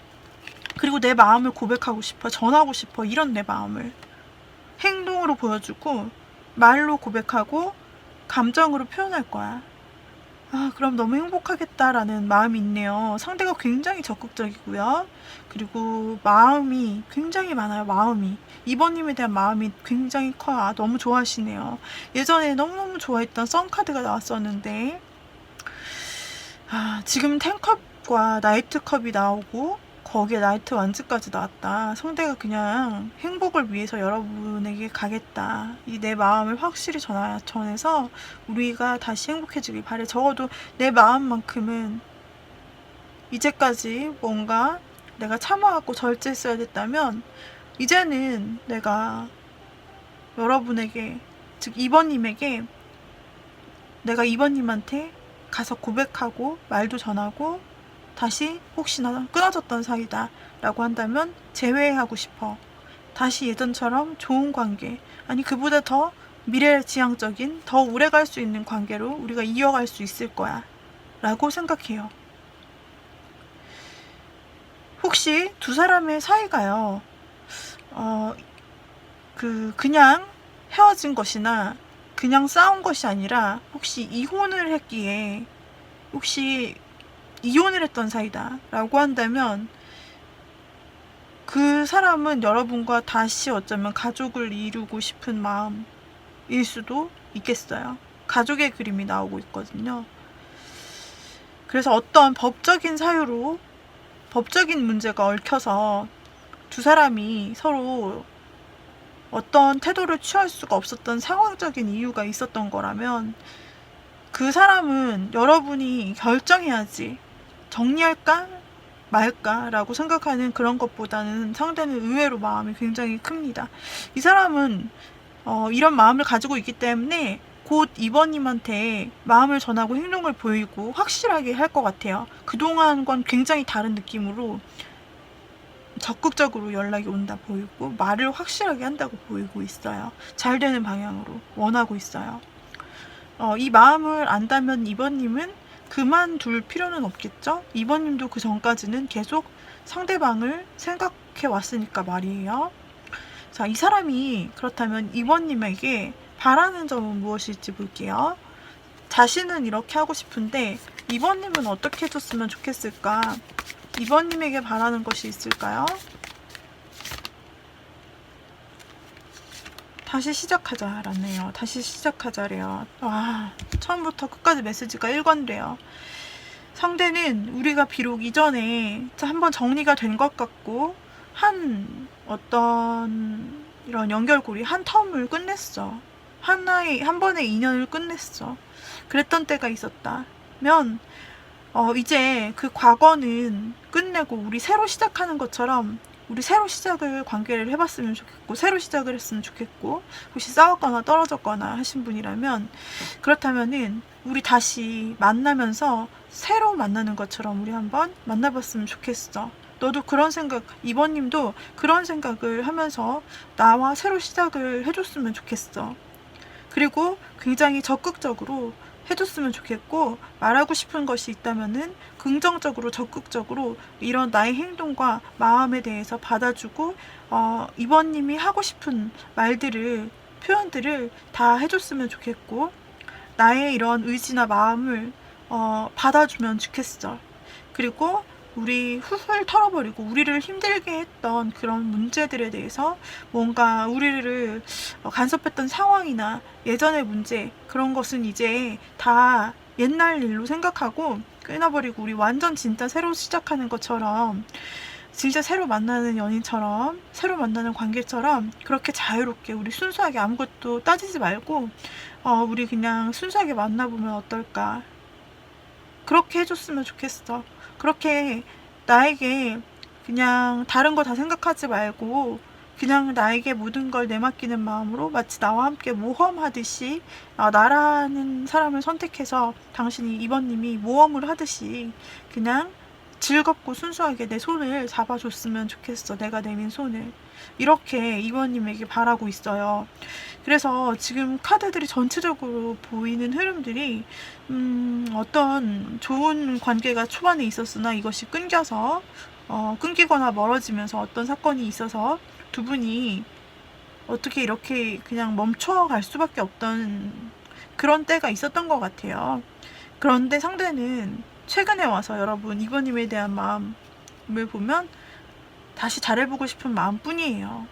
그리고 내 마음을 고백하고 싶어, 전하고 싶어. 이런 내 마음을 행동으로 보여주고 말로 고백하고 감정으로 표현할 거야. 아, 그럼 너무 행복하겠다라는 마음이 있네요. 상대가 굉장히 적극적이고요. 그리고 마음이 굉장히 많아요. 마음이. 2번님에 대한 마음이 굉장히 커요. 아, 너무 좋아하시네요. 예전에 너무너무 좋아했던 썬카드가 나왔었는데, 지금 10컵과 나이트컵이 나오고 거기에 나이트 완즈까지 나왔다. 상대가 그냥 행복을 위해서 여러분에게 가겠다. 이 내 마음을 확실히 전해서 우리가 다시 행복해지길 바래. 적어도 내 마음만큼은 이제까지 뭔가 내가 참아갖고 절제했어야 됐다면, 이제는 내가 여러분에게, 즉 2번님에게 내가 2번님한테 가서 고백하고 말도 전하고 다시 혹시나 끊어졌던 사이다 라고 한다면 재회하고 싶어. 다시 예전처럼 좋은 관계, 아니 그보다 더 미래지향적인, 더 오래 갈 수 있는 관계로 우리가 이어갈 수 있을 거야 라고 생각해요. 혹시 두 사람의 사이가요, 그냥 헤어진 것이나 그냥 싸운 것이 아니라 혹시 이혼을 했기에, 혹시 이혼을 했던 사이다 라고 한다면, 그 사람은 여러분과 다시 어쩌면 가족을 이루고 싶은 마음일 수도 있겠어요. 가족의 그림이 나오고 있거든요. 그래서 어떤 법적인 사유로, 법적인 문제가 얽혀서 두 사람이 서로 어떤 태도를 취할 수가 없었던 상황적인 이유가 있었던 거라면, 그 사람은 여러분이 결정해야지 정리할까 말까 라고 생각하는 그런 것보다는 상대는 의외로 마음이 굉장히 큽니다. 이 사람은 이런 마음을 가지고 있기 때문에 곧 2번님한테 마음을 전하고 행동을 보이고 확실하게 할 것 같아요. 그동안과는 굉장히 다른 느낌으로 적극적으로 연락이 온다 보이고 말을 확실하게 한다고 보이고 있어요. 잘 되는 방향으로 원하고 있어요. 이 마음을 안다면 2번님은 그만둘 필요는 없겠죠? 2번님도 그 전까지는 계속 상대방을 생각해 왔으니까 말이에요. 자, 이 사람이 그렇다면 2번님에게 바라는 점은 무엇일지 볼게요. 자신은 이렇게 하고 싶은데 2번님은 어떻게 해줬으면 좋겠을까? 2번님에게 바라는 것이 있을까요? 다시 시작하자라네요. 다시 시작하자래요. 와, 처음부터 끝까지 메시지가 일관돼요. 상대는 우리가 비록 이전에 한번 정리가 된 것 같고 한 어떤 이런 연결고리, 한 텀을 끝냈어. 한 번의 인연을 끝냈어. 그랬던 때가 있었다면 이제 그 과거는 끝내고 우리 새로 시작하는 것처럼 우리 새로 시작을 관계를 해봤으면 좋겠고, 새로 시작을 했으면 좋겠고, 혹시 싸웠거나 떨어졌거나 하신 분이라면, 그렇다면은 우리 다시 만나면서 새로 만나는 것처럼 우리 한번 만나봤으면 좋겠어. 너도 그런 생각, 이번님도 그런 생각을 하면서 나와 새로 시작을 해줬으면 좋겠어. 그리고 굉장히 적극적으로 해줬으면 좋겠고, 말하고 싶은 것이 있다면은 긍정적으로 적극적으로 이런 나의 행동과 마음에 대해서 받아주고, 이번님이 하고 싶은 말들을, 표현들을 다 해줬으면 좋겠고, 나의 이런 의지나 마음을 받아주면 좋겠어. 그리고 우리 훌훌 털어버리고 우리를 힘들게 했던 그런 문제들에 대해서 뭔가 우리를 간섭했던 상황이나 예전의 문제, 그런 것은 이제 다 옛날 일로 생각하고 끊어버리고, 우리 완전 진짜 새로 시작하는 것처럼, 진짜 새로 만나는 연인처럼, 새로 만나는 관계처럼 그렇게 자유롭게 우리 순수하게 아무것도 따지지 말고 우리 그냥 순수하게 만나보면 어떨까. 그렇게 해줬으면 좋겠어. 그렇게 나에게 그냥 다른 거 다 생각하지 말고 그냥 나에게 모든 걸 내맡기는 마음으로, 마치 나와 함께 모험하듯이, 나라는 사람을 선택해서 당신이 이번님이 모험을 하듯이 그냥 즐겁고 순수하게 내 손을 잡아줬으면 좋겠어. 내가 내민 손을. 이렇게 이번님에게 바라고 있어요. 그래서 지금 카드들이 전체적으로 보이는 흐름들이 어떤 좋은 관계가 초반에 있었으나 이것이 끊겨서 끊기거나 멀어지면서 어떤 사건이 있어서 두 분이 어떻게 이렇게 그냥 멈춰갈 수밖에 없던 그런 때가 있었던 것 같아요. 그런데 상대는 최근에 와서 여러분 이번님에 대한 마음을 보면 다시 잘해보고 싶은 마음뿐이에요.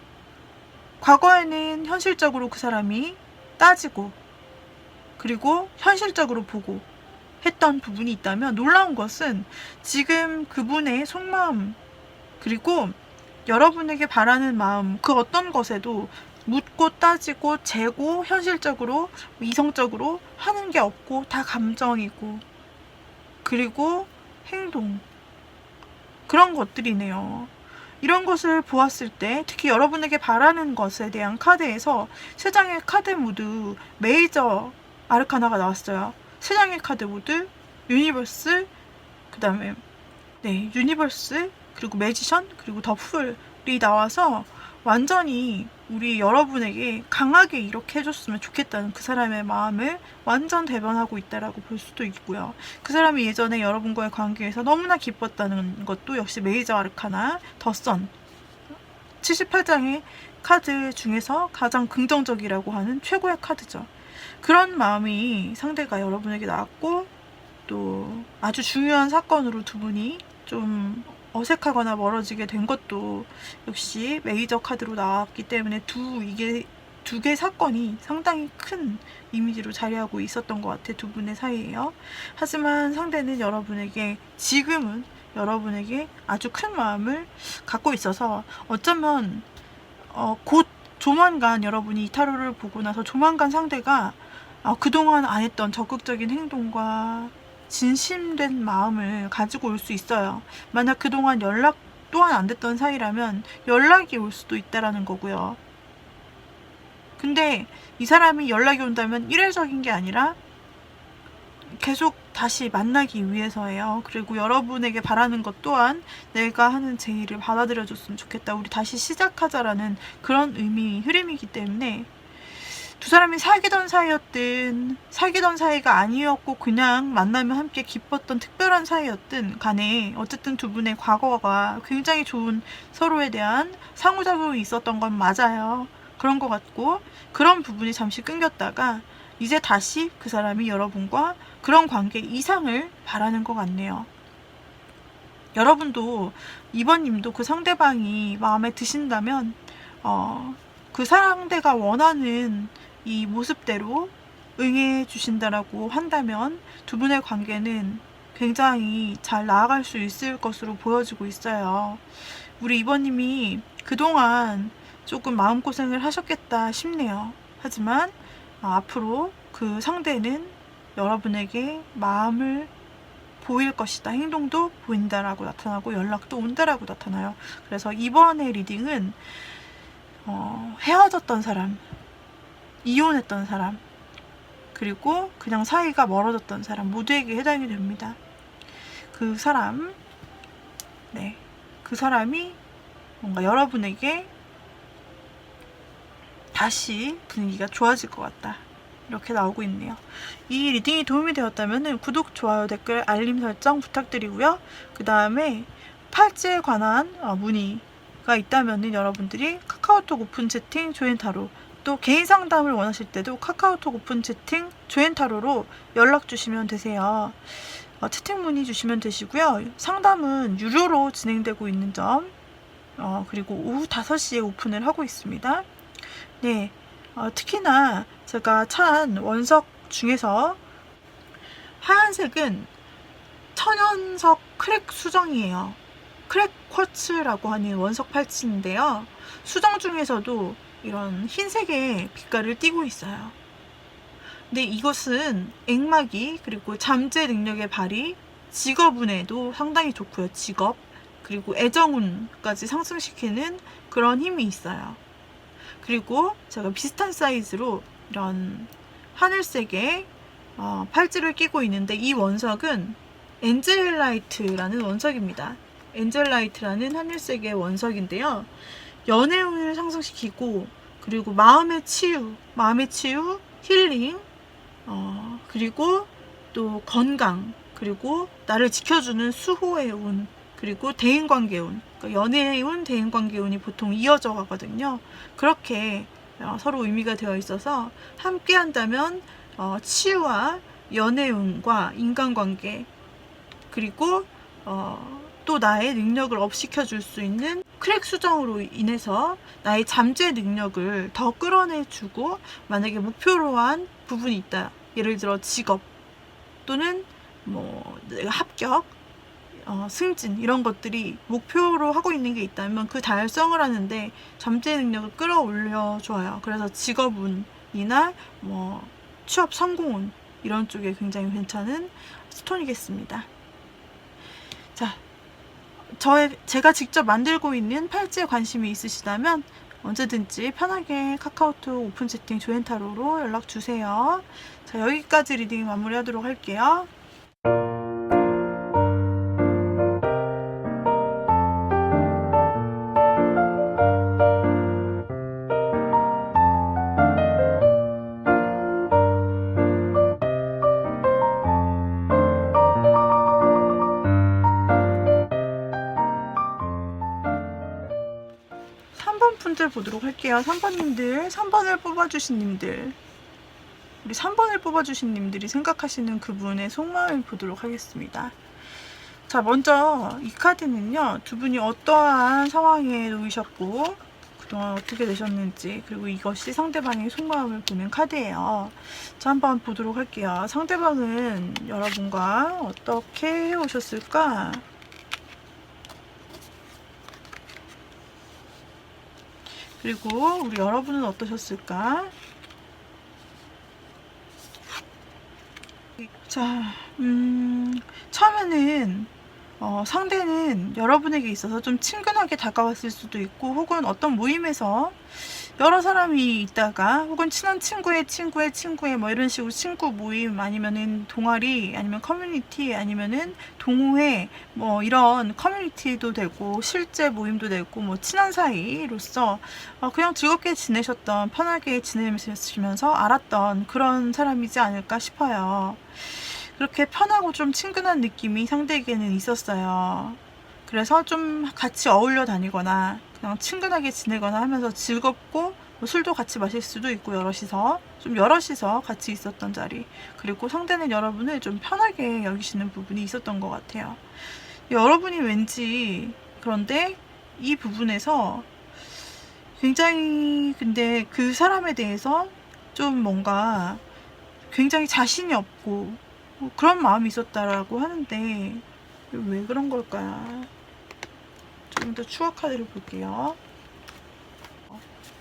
과거에는 현실적으로 그 사람이 따지고 그리고 현실적으로 보고 했던 부분이 있다면, 놀라운 것은 지금 그분의 속마음, 그리고 여러분에게 바라는 마음, 그 어떤 것에도 묻고 따지고 재고 현실적으로 이성적으로 하는 게 없고 다 감정이고, 그리고 행동, 그런 것들이네요. 이런 것을 보았을 때 특히 여러분에게 바라는 것에 대한 카드에서 세 장의 카드 모두 메이저 아르카나가 나왔어요. 세 장의 카드 모두 유니버스, 그 다음에 유니버스, 그리고 매지션, 그리고 더 풀이 나와서 완전히 우리 여러분에게 강하게 이렇게 해줬으면 좋겠다는 그 사람의 마음을 완전 대변하고 있다라고 볼 수도 있고요. 그 사람이 예전에 여러분과의 관계에서 너무나 기뻤다는 것도 역시 메이저 아르카나 더 선, 78장의 카드 중에서 가장 긍정적이라고 하는 최고의 카드죠. 그런 마음이 상대가 여러분에게 나왔고, 또 아주 중요한 사건으로 두 분이 좀 어색하거나 멀어지게 된 것도 역시 메이저 카드로 나왔기 때문에 이게 두 개의 사건이 상당히 큰 이미지로 자리하고 있었던 것 같아, 두 분의 사이에요. 하지만 상대는 지금은 여러분에게 아주 큰 마음을 갖고 있어서, 어쩌면 곧 조만간 여러분이 이 타로를 보고 나서 조만간 상대가 그동안 안 했던 적극적인 행동과 진심된 마음을 가지고 올 수 있어요. 만약 그동안 연락 또한 안 됐던 사이라면 연락이 올 수도 있다라는 거고요. 근데 이 사람이 연락이 온다면 일회적인 게 아니라 계속 다시 만나기 위해서예요. 그리고 여러분에게 바라는 것 또한 내가 하는 제 일을 받아들여줬으면 좋겠다, 우리 다시 시작하자라는 그런 흐름이기 때문에, 두 사람이 사귀던 사이였든 사귀던 사이가 아니었고 그냥 만나면 함께 기뻤던 특별한 사이였든 간에 어쨌든 두 분의 과거가 굉장히 좋은, 서로에 대한 상호작용이 있었던 건 맞아요. 그런 것 같고, 그런 부분이 잠시 끊겼다가 이제 다시 그 사람이 여러분과 그런 관계 이상을 바라는 것 같네요. 여러분도 이번님도 그 상대방이 마음에 드신다면 그 상대가 원하는 이 모습대로 응해 주신다라고 한다면 두 분의 관계는 굉장히 잘 나아갈 수 있을 것으로 보여지고 있어요. 우리 이번님이 그동안 조금 마음고생을 하셨겠다 싶네요. 하지만 앞으로 그 상대는 여러분에게 마음을 보일 것이다, 행동도 보인다라고 나타나고 연락도 온다라고 나타나요. 그래서 이번에 리딩은 헤어졌던 사람, 이혼했던 사람, 그리고 그냥 사이가 멀어졌던 사람 모두에게 해당이 됩니다. 그 사람, 네, 그 사람이 뭔가 여러분에게 다시 분위기가 좋아질 것 같다, 이렇게 나오고 있네요. 이 리딩이 도움이 되었다면 구독, 좋아요, 댓글, 알림 설정 부탁드리고요. 그 다음에 팔찌에 관한 문의가 있다면 여러분들이 카카오톡 오픈 채팅 조앤타로, 또 개인 상담을 원하실 때도 카카오톡 오픈 채팅 조앤타로로 연락 주시면 되세요. 채팅 문의 주시면 되시고요. 상담은 유료로 진행되고 있는 점, 그리고 오후 5시에 오픈을 하고 있습니다. 네, 특히나 제가 찬 원석 중에서 하얀색은 천연석 크랙 수정이에요. 크랙 쿼츠라고 하는 원석 팔찌인데요. 수정 중에서도 이런 흰색의 빛깔을 띠고 있어요. 근데 이것은 액막이, 그리고 잠재 능력의 발휘, 직업운에도 상당히 좋고요. 직업, 그리고 애정운까지 상승시키는 그런 힘이 있어요. 그리고 제가 비슷한 사이즈로 이런 하늘색의 팔찌를 끼고 있는데, 이 원석은 엔젤라이트라는 원석입니다. 엔젤라이트라는 하늘색의 원석인데요. 연애운을 상승시키고, 그리고 마음의 치유, 힐링, 그리고 또 건강, 그리고 나를 지켜주는 수호의 운, 그리고 대인관계운, 그러니까 연애의 운, 대인관계 운이 보통 이어져 가거든요. 그렇게 서로 의미가 되어 있어서 함께 한다면 치유와 연애운과 인간관계, 그리고 또 나의 능력을 업시켜 줄 수 있는 크랙 수정으로 인해서 나의 잠재 능력을 더 끌어내 주고, 만약에 목표로 한 부분이 있다, 예를 들어 직업 또는 내가 합격, 승진, 이런 것들이 목표로 하고 있는 게 있다면 그 달성을 하는데 잠재 능력을 끌어올려 줘요. 그래서 직업운이나 취업 성공운, 이런 쪽에 굉장히 괜찮은 스톤이겠습니다. 자, 제가 직접 만들고 있는 팔찌에 관심이 있으시다면 언제든지 편하게 카카오톡 오픈 채팅 조앤타로로 연락 주세요. 자, 여기까지 리딩 마무리하도록 할게요. 3번 분들 보도록 할게요. 3번님들, 3번을 뽑아주신 님들, 우리 3번을 뽑아주신 님들이 생각하시는 그분의 속마음을 보도록 하겠습니다. 자, 먼저 이 카드는요, 두 분이 어떠한 상황에 놓이셨고 그동안 어떻게 되셨는지, 그리고 이것이 상대방의 속마음을 보는 카드예요. 자, 한번 보도록 할게요. 상대방은 여러분과 어떻게 해오셨을까? 그리고 우리 여러분은 어떠셨을까? 자, 처음에는 상대는 여러분에게 있어서 좀 친근하게 다가왔을 수도 있고, 혹은 어떤 모임에서 여러 사람이 있다가, 혹은 친한 친구의 이런 식으로 친구 모임, 아니면은 동아리, 아니면 커뮤니티, 아니면은 동호회, 이런 커뮤니티도 되고 실제 모임도 되고, 친한 사이로서 그냥 즐겁게 지내셨던, 편하게 지내시면서 알았던 그런 사람이지 않을까 싶어요. 그렇게 편하고 좀 친근한 느낌이 상대에게는 있었어요. 그래서 좀 같이 어울려 다니거나 그냥 친근하게 지내거나 하면서 즐겁고, 술도 같이 마실 수도 있고, 여럿이서 같이 있었던 자리. 그리고 상대는 여러분을 좀 편하게 여기시는 부분이 있었던 것 같아요. 여러분이 왠지, 그런데 이 부분에서 굉장히, 근데 그 사람에 대해서 좀 뭔가 굉장히 자신이 없고 그런 마음이 있었다라고 하는데, 왜 그런 걸까요? 좀 더 추가 카드를 볼게요.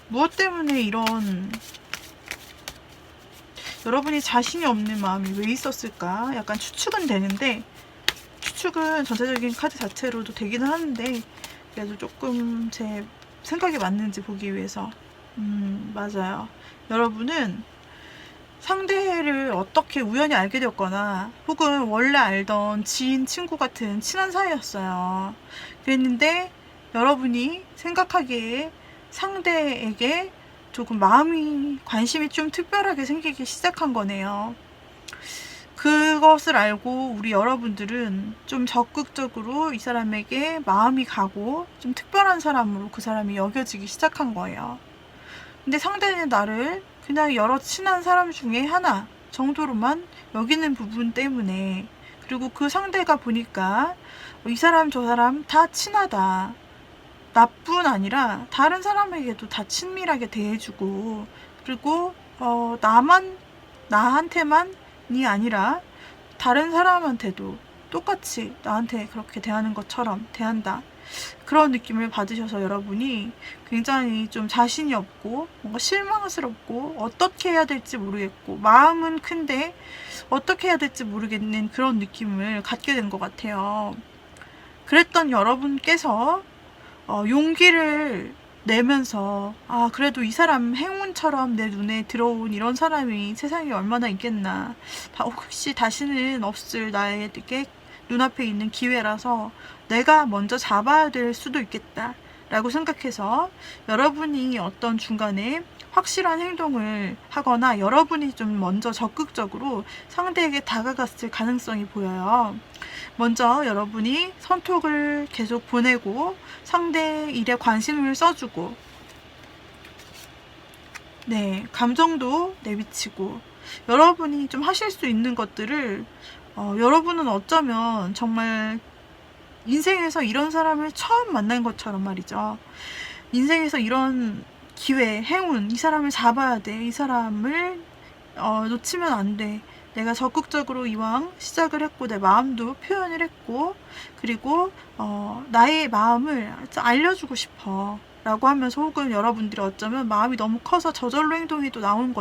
무엇 때문에 이런, 여러분이 자신이 없는 마음이 왜 있었을까? 약간 추측은 되는데, 추측은 전체적인 카드 자체로도 되기는 하는데, 그래도 조금 제 생각이 맞는지 보기 위해서. 맞아요. 여러분은 상대를 어떻게 우연히 알게 되었거나 혹은 원래 알던 지인, 친구 같은 친한 사이였어요. 그랬는데 여러분이 생각하기에 상대에게 조금 마음이, 관심이 좀 특별하게 생기기 시작한 거네요. 그것을 알고 우리 여러분들은 좀 적극적으로 이 사람에게 마음이 가고 좀 특별한 사람으로 그 사람이 여겨지기 시작한 거예요. 근데 상대는 나를 그냥 여러 친한 사람 중에 하나 정도로만 여기는 부분 때문에, 그리고 그 상대가 보니까 이 사람 저 사람 다 친하다, 나뿐 아니라 다른 사람에게도 다 친밀하게 대해주고, 그리고 나한테만이 아니라 다른 사람한테도 똑같이 나한테 그렇게 대하는 것처럼 대한다, 그런 느낌을 받으셔서 여러분이 굉장히 좀 자신이 없고 뭔가 실망스럽고 어떻게 해야 될지 모르겠고 마음은 큰데 어떻게 해야 될지 모르겠는 그런 느낌을 갖게 된 것 같아요. 그랬던 여러분께서 용기를 내면서, 그래도 이 사람 행운처럼 내 눈에 들어온 이런 사람이 세상에 얼마나 있겠나, 혹시 다시는 없을 나에게 눈앞에 있는 기회라서 내가 먼저 잡아야 될 수도 있겠다 라고 생각해서 여러분이 어떤 중간에 확실한 행동을 하거나 여러분이 좀 먼저 적극적으로 상대에게 다가갔을 가능성이 보여요. 먼저 여러분이 선톡을 계속 보내고 상대 일에 관심을 써주고, 네, 감정도 내비치고, 여러분이 좀 하실 수 있는 것들을, 여러분은 어쩌면 정말 인생에서 이런 사람을 처음 만난 것처럼 말이죠. 인생에서 이런 기회, 행운, 이 사람을 잡아야 돼, 이 사람을 놓치면 안 돼, 내가 적극적으로 이왕 시작을 했고 내 마음도 표현을 했고, 그리고 나의 마음을 알려주고 싶어 라고 하면서, 혹은 여러분들이 어쩌면 마음이 너무 커서 저절로 행동이 또 나온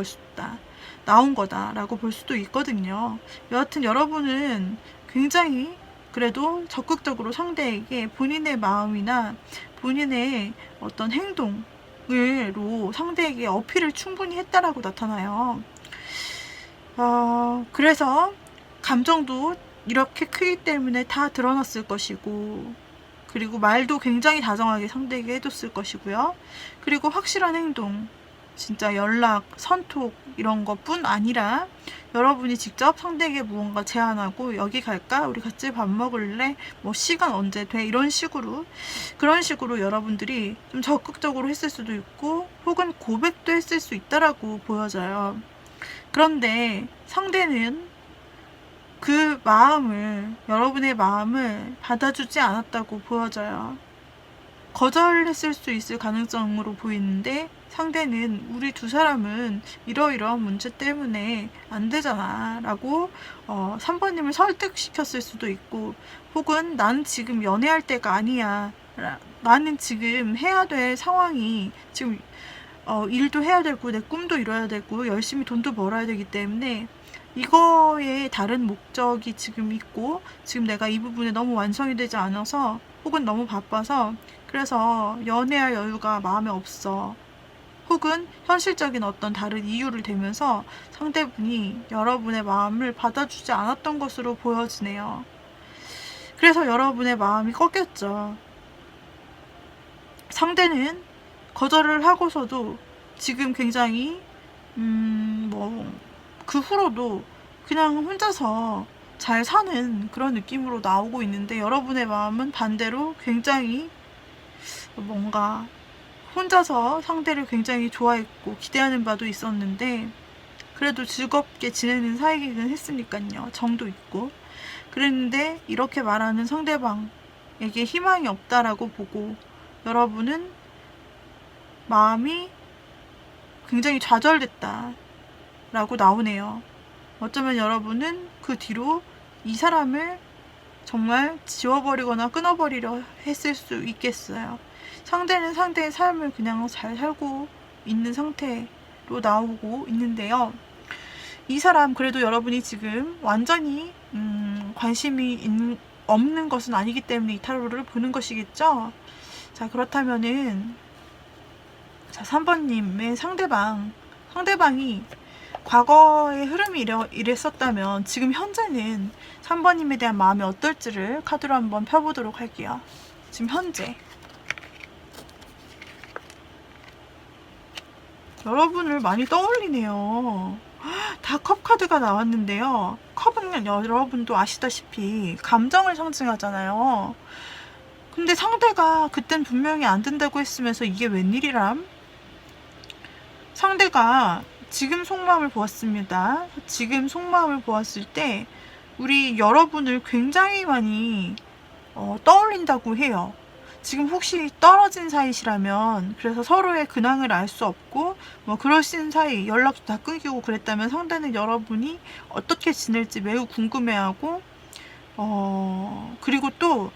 거다 라고 볼 수도 있거든요. 여하튼 여러분은 굉장히 그래도 적극적으로 상대에게 본인의 마음이나 본인의 어떤 행동으로 상대에게 어필을 충분히 했다라고 나타나요. 그래서 감정도 이렇게 크기 때문에 다 드러났을 것이고, 그리고 말도 굉장히 다정하게 상대에게 해줬을 것이고요. 그리고 확실한 행동, 진짜 연락, 선톡 이런 것뿐 아니라 여러분이 직접 상대에게 무언가 제안하고, 여기 갈까? 우리 같이 밥 먹을래? 뭐 시간 언제 돼? 이런 식으로, 그런 식으로 여러분들이 좀 적극적으로 했을 수도 있고, 혹은 고백도 했을 수 있다라고 보여져요. 그런데 상대는 그 마음을, 여러분의 마음을 받아주지 않았다고 보여져요. 거절했을 수 있을 가능성으로 보이는데, 상대는 우리 두 사람은 이러이러한 문제 때문에 안 되잖아 라고 3번님을 설득시켰을 수도 있고, 혹은 나는 지금 연애할 때가 아니야, 나는 지금 해야 될 상황이, 지금 일도 해야 되고 내 꿈도 이뤄야 되고 열심히 돈도 벌어야 되기 때문에 이거에 다른 목적이 지금 있고, 지금 내가 이 부분에 너무 완성이 되지 않아서, 혹은 너무 바빠서 그래서 연애할 여유가 마음에 없어, 혹은 현실적인 어떤 다른 이유를 대면서 상대분이 여러분의 마음을 받아주지 않았던 것으로 보여지네요. 그래서 여러분의 마음이 꺾였죠. 상대는 거절을 하고서도 지금 굉장히 그 후로도 그냥 혼자서 잘 사는 그런 느낌으로 나오고 있는데, 여러분의 마음은 반대로 굉장히 뭔가 혼자서 상대를 굉장히 좋아했고 기대하는 바도 있었는데, 그래도 즐겁게 지내는 사이기는 했으니까요. 정도 있고. 그랬는데 이렇게 말하는 상대방에게 희망이 없다라고 보고 여러분은 마음이 굉장히 좌절됐다 라고 나오네요. 어쩌면 여러분은 그 뒤로 이 사람을 정말 지워버리거나 끊어버리려 했을 수 있겠어요. 상대는 상대의 삶을 그냥 잘 살고 있는 상태로 나오고 있는데요. 이 사람, 그래도 여러분이 지금 완전히 관심이 없는 것은 아니기 때문에 이 타로를 보는 것이겠죠. 자, 그렇다면은 자, 3번님의 상대방이 과거의 흐름이 이랬었다면 지금 현재는 3번님에 대한 마음이 어떨지를 카드로 한번 펴보도록 할게요. 지금 현재 여러분을 많이 떠올리네요. 다 컵 카드가 나왔는데요. 컵은 여러분도 아시다시피 감정을 상징하잖아요. 근데 상대가 그땐 분명히 안 된다고 했으면서 이게 웬일이람? 상대가 지금 속마음을 보았습니다. 지금 속마음을 보았을 때 우리 여러분을 굉장히 많이 떠올린다고 해요. 지금 혹시 떨어진 사이시라면, 그래서 서로의 근황을 알 수 없고 뭐 그러신 사이 연락도 다 끊기고 그랬다면 상대는 여러분이 어떻게 지낼지 매우 궁금해하고 그리고 또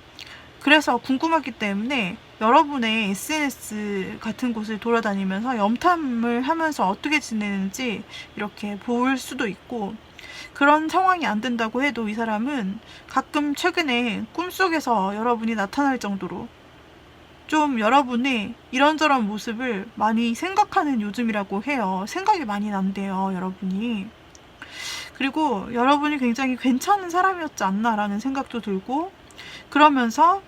그래서 궁금하기 때문에 여러분의 SNS 같은 곳을 돌아다니면서 염탐을 하면서 어떻게 지내는지 이렇게 볼 수도 있고, 그런 상황이 안 된다고 해도 이 사람은 가끔 최근에 꿈속에서 여러분이 나타날 정도로 좀 여러분의 이런저런 모습을 많이 생각하는 요즘이라고 해요. 생각이 많이 난대요, 여러분이. 그리고 여러분이 굉장히 괜찮은 사람이었지 않나라는 생각도 들고, 그러면서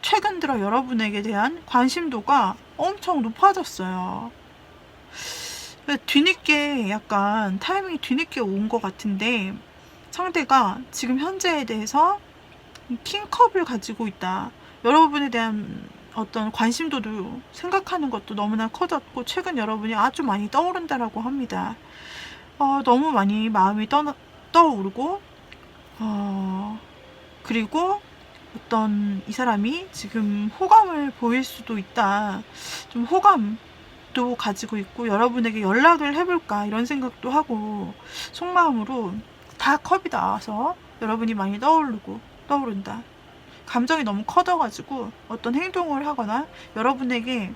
최근 들어 여러분에게 대한 관심도가 엄청 높아졌어요. 뒤늦게, 약간 타이밍이 뒤늦게 온 것 같은데, 상대가 지금 현재에 대해서 킹컵을 가지고 있다. 여러분에 대한 어떤 관심도도 생각하는 것도 너무나 커졌고, 최근 여러분이 아주 많이 떠오른다라고 합니다. 너무 많이 마음이 떠오르고, 그리고 어떤 이 사람이 지금 호감을 보일 수도 있다. 좀 호감도 가지고 있고, 여러분에게 연락을 해볼까 이런 생각도 하고, 속마음으로 다 컵이 나와서 여러분이 많이 떠오른다. 감정이 너무 커져가지고 어떤 행동을 하거나, 여러분에게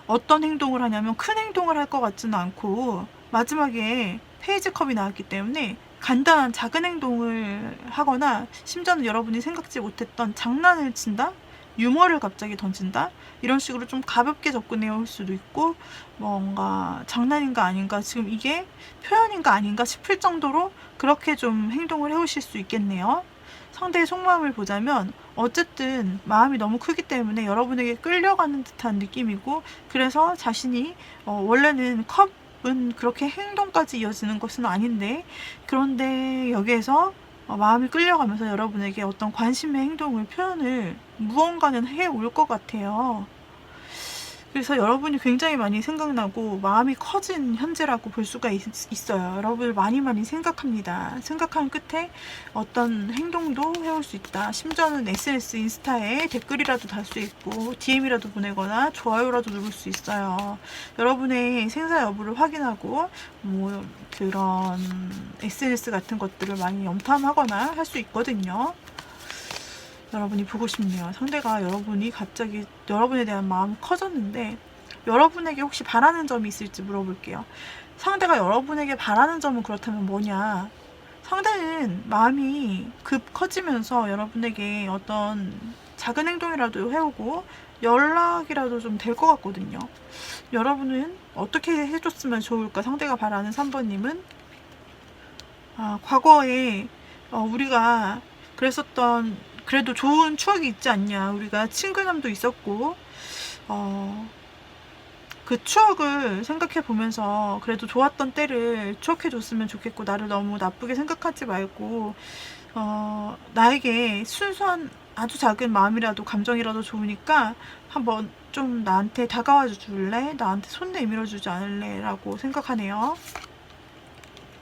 어떤 행동을 하냐면 큰 행동을 할 것 같지는 않고, 마지막에 페이지 컵이 나왔기 때문에 간단한 작은 행동을 하거나, 심지어는 여러분이 생각지 못했던 장난을 친다? 유머를 갑자기 던진다? 이런 식으로 좀 가볍게 접근해 올 수도 있고, 뭔가 장난인가 아닌가, 지금 이게 표현인가 아닌가 싶을 정도로 그렇게 좀 행동을 해 오실 수 있겠네요. 상대의 속마음을 보자면 어쨌든 마음이 너무 크기 때문에 여러분에게 끌려가는 듯한 느낌이고, 그래서 자신이 원래는 컵은 그렇게 행동까지 이어지는 것은 아닌데, 그런데 여기에서 마음이 끌려가면서 여러분에게 어떤 관심의 행동을 표현을 무언가는 해올 것 같아요. 그래서 여러분이 굉장히 많이 생각나고 마음이 커진 현재라고 볼 수가 있어요. 여러분을 많이 생각합니다. 생각한 끝에 어떤 행동도 해올 수 있다. 심지어는 SNS, 인스타에 댓글이라도 달 수 있고, DM이라도 보내거나 좋아요라도 누를 수 있어요. 여러분의 생사 여부를 확인하고 뭐 그런 SNS 같은 것들을 많이 염탐하거나 할 수 있거든요. 여러분이 보고 싶네요. 상대가 여러분이 갑자기 여러분에 대한 마음이 커졌는데, 여러분에게 혹시 바라는 점이 있을지 물어볼게요. 상대가 여러분에게 바라는 점은 그렇다면 뭐냐? 상대는 마음이 급 커지면서 여러분에게 어떤 작은 행동이라도 해오고 연락이라도 좀 될 것 같거든요. 여러분은 어떻게 해줬으면 좋을까? 상대가 바라는 3번님은 과거에 우리가 그랬었던, 그래도 좋은 추억이 있지 않냐. 우리가 친근함도 있었고, 그 추억을 생각해 보면서 그래도 좋았던 때를 추억해 줬으면 좋겠고, 나를 너무 나쁘게 생각하지 말고, 나에게 순수한 아주 작은 마음이라도 감정이라도 좋으니까 한번 좀 나한테 다가와 줄래? 나한테 손 내밀어 주지 않을래? 라고 생각하네요.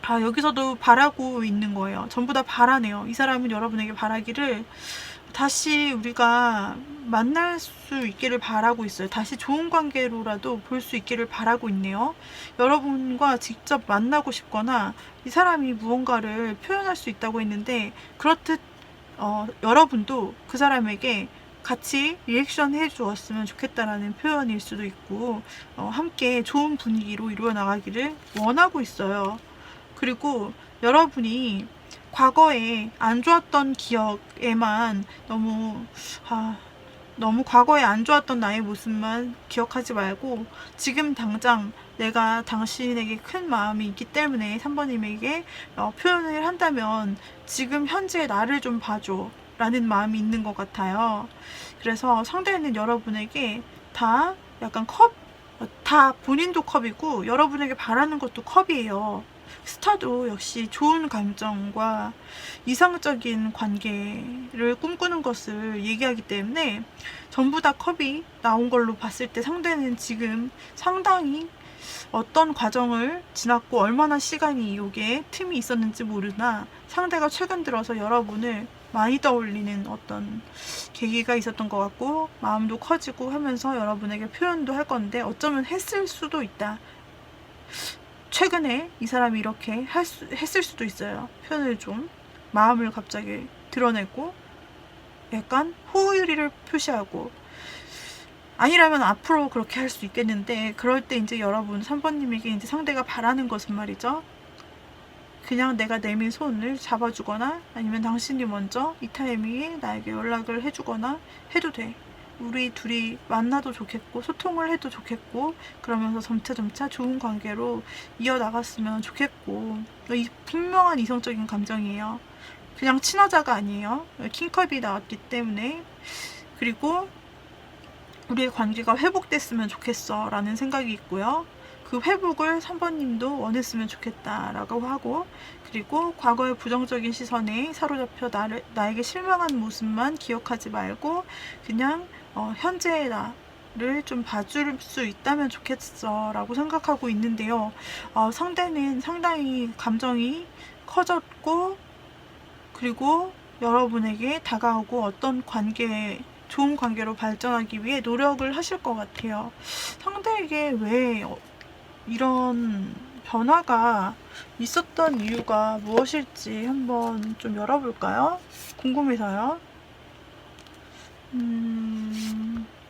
여기서도 바라고 있는 거예요. 전부 다 바라네요. 이 사람은 여러분에게 바라기를, 다시 우리가 만날 수 있기를 바라고 있어요. 다시 좋은 관계로라도 볼 수 있기를 바라고 있네요. 여러분과 직접 만나고 싶거나, 이 사람이 무언가를 표현할 수 있다고 했는데, 그렇듯 여러분도 그 사람에게 같이 리액션 해주었으면 좋겠다라는 표현일 수도 있고, 함께 좋은 분위기로 이루어 나가기를 원하고 있어요. 그리고 여러분이 과거에 안 좋았던 기억에만 너무 과거에 안 좋았던 나의 모습만 기억하지 말고 지금 당장 내가 당신에게 큰 마음이 있기 때문에 3번님에게 표현을 한다면 지금 현재 나를 좀 봐줘 라는 마음이 있는 것 같아요. 그래서 상대는 여러분에게 다 약간 다 본인도 컵이고 여러분에게 바라는 것도 컵이에요. 스타도 역시 좋은 감정과 이상적인 관계를 꿈꾸는 것을 얘기하기 때문에 전부 다 컵이 나온 걸로 봤을 때 상대는 지금 상당히 어떤 과정을 지났고 얼마나 시간이 요게 틈이 있었는지 모르나 상대가 최근 들어서 여러분을 많이 떠올리는 어떤 계기가 있었던 것 같고 마음도 커지고 하면서 여러분에게 표현도 할 건데 어쩌면 했을 수도 있다. 최근에 이 사람이 이렇게 했을 수도 있어요. 표현을 좀 마음을 갑자기 드러내고 약간 호의를 표시하고 아니라면 앞으로 그렇게 할 수 있겠는데 그럴 때 이제 여러분 3번님에게 이제 상대가 바라는 것은 말이죠. 그냥 내가 내민 손을 잡아주거나 아니면 당신이 먼저 이 타이밍에 나에게 연락을 해주거나 해도 돼. 우리 둘이 만나도 좋겠고 소통을 해도 좋겠고 그러면서 점차 좋은 관계로 이어나갔으면 좋겠고 이 분명한 이성적인 감정이에요. 그냥 친화자가 아니에요. 킹컵이 나왔기 때문에. 그리고 우리의 관계가 회복됐으면 좋겠어 라는 생각이 있고요. 그 회복을 3번님도 원했으면 좋겠다 라고 하고 그리고 과거의 부정적인 시선에 사로잡혀 나에게 실망한 모습만 기억하지 말고 그냥 현재의 나를 좀 봐줄 수 있다면 좋겠어 라고 생각하고 있는데요. 상대는 상당히 감정이 커졌고 그리고 여러분에게 다가오고 어떤 좋은 관계로 발전하기 위해 노력을 하실 것 같아요. 상대에게 왜 이런 변화가 있었던 이유가 무엇일지 한번 좀 열어볼까요? 궁금해서요.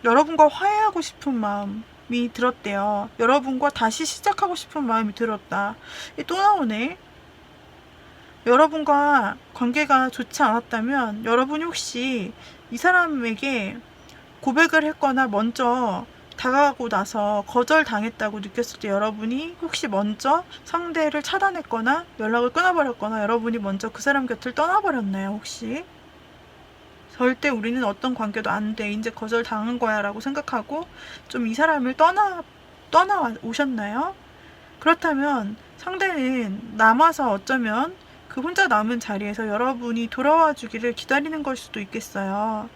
여러분과 화해하고 싶은 마음이 들었대요. 여러분과 다시 시작하고 싶은 마음이 들었다. 또 나오네. 여러분과 관계가 좋지 않았다면 여러분이 혹시 이 사람에게 고백을 했거나 먼저 다가가고 나서 거절당했다고 느꼈을 때 여러분이 혹시 먼저 상대를 차단했거나 연락을 끊어버렸거나 여러분이 먼저 그 사람 곁을 떠나버렸나요 혹시? 절대 우리는 어떤 관계도 안 돼. 이제 거절당한 거야 라고 생각하고 좀 이 사람을 떠나 오셨나요? 그렇다면 상대는 남아서 어쩌면 그 혼자 남은 자리에서 여러분이 돌아와 주기를 기다리는 걸 수도 있겠어요.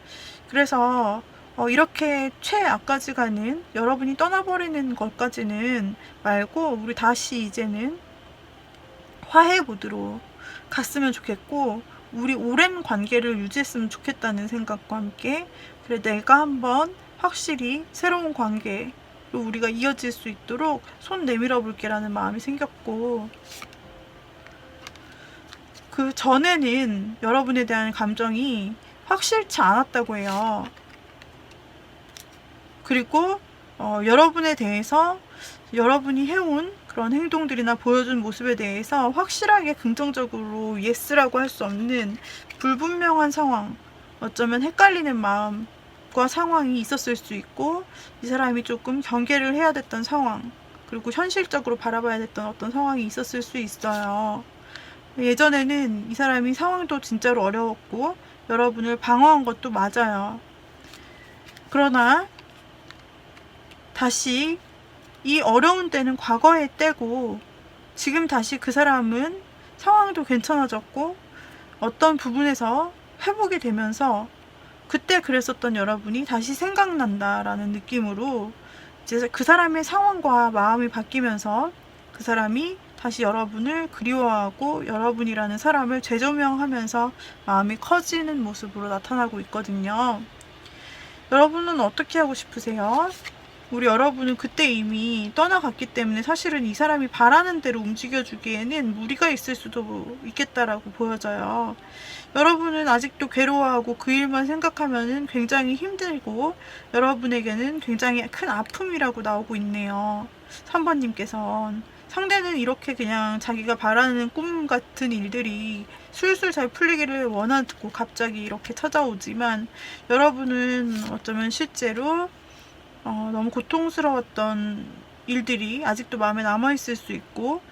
그래서 이렇게 최악까지 가는 여러분이 떠나버리는 것까지는 말고 우리 다시 이제는 화해 모드로 갔으면 좋겠고 우리 오랜 관계를 유지했으면 좋겠다는 생각과 함께 그래 내가 한번 확실히 새로운 관계로 우리가 이어질 수 있도록 손 내밀어 볼게 라는 마음이 생겼고 그 전에는 여러분에 대한 감정이 확실치 않았다고 해요. 그리고 여러분에 대해서 여러분이 해온 그런 행동들이나 보여준 모습에 대해서 확실하게 긍정적으로 예스라고 할 수 없는 불분명한 상황, 어쩌면 헷갈리는 마음과 상황이 있었을 수 있고 이 사람이 조금 경계를 해야 됐던 상황, 그리고 현실적으로 바라봐야 됐던 어떤 상황이 있었을 수 있어요. 예전에는 이 사람이 상황도 진짜로 어려웠고 여러분을 방어한 것도 맞아요. 그러나 다시 이 어려운 때는 과거의 때고 지금 다시 그 사람은 상황도 괜찮아졌고 어떤 부분에서 회복이 되면서 그때 그랬었던 여러분이 다시 생각난다라는 느낌으로 이제 그 사람의 상황과 마음이 바뀌면서 그 사람이 다시 여러분을 그리워하고 여러분이라는 사람을 재조명하면서 마음이 커지는 모습으로 나타나고 있거든요. 여러분은 어떻게 하고 싶으세요? 우리 여러분은 그때 이미 떠나갔기 때문에 사실은 이 사람이 바라는 대로 움직여주기에는 무리가 있을 수도 있겠다라고 보여져요. 여러분은 아직도 괴로워하고 그 일만 생각하면은 굉장히 힘들고 여러분에게는 굉장히 큰 아픔이라고 나오고 있네요. 3번님께서는 상대는 이렇게 그냥 자기가 바라는 꿈 같은 일들이 술술 잘 풀리기를 원하고 갑자기 이렇게 찾아오지만, 여러분은 어쩌면 실제로 너무 고통스러웠던 일들이 아직도 마음에 남아있을 수 있고,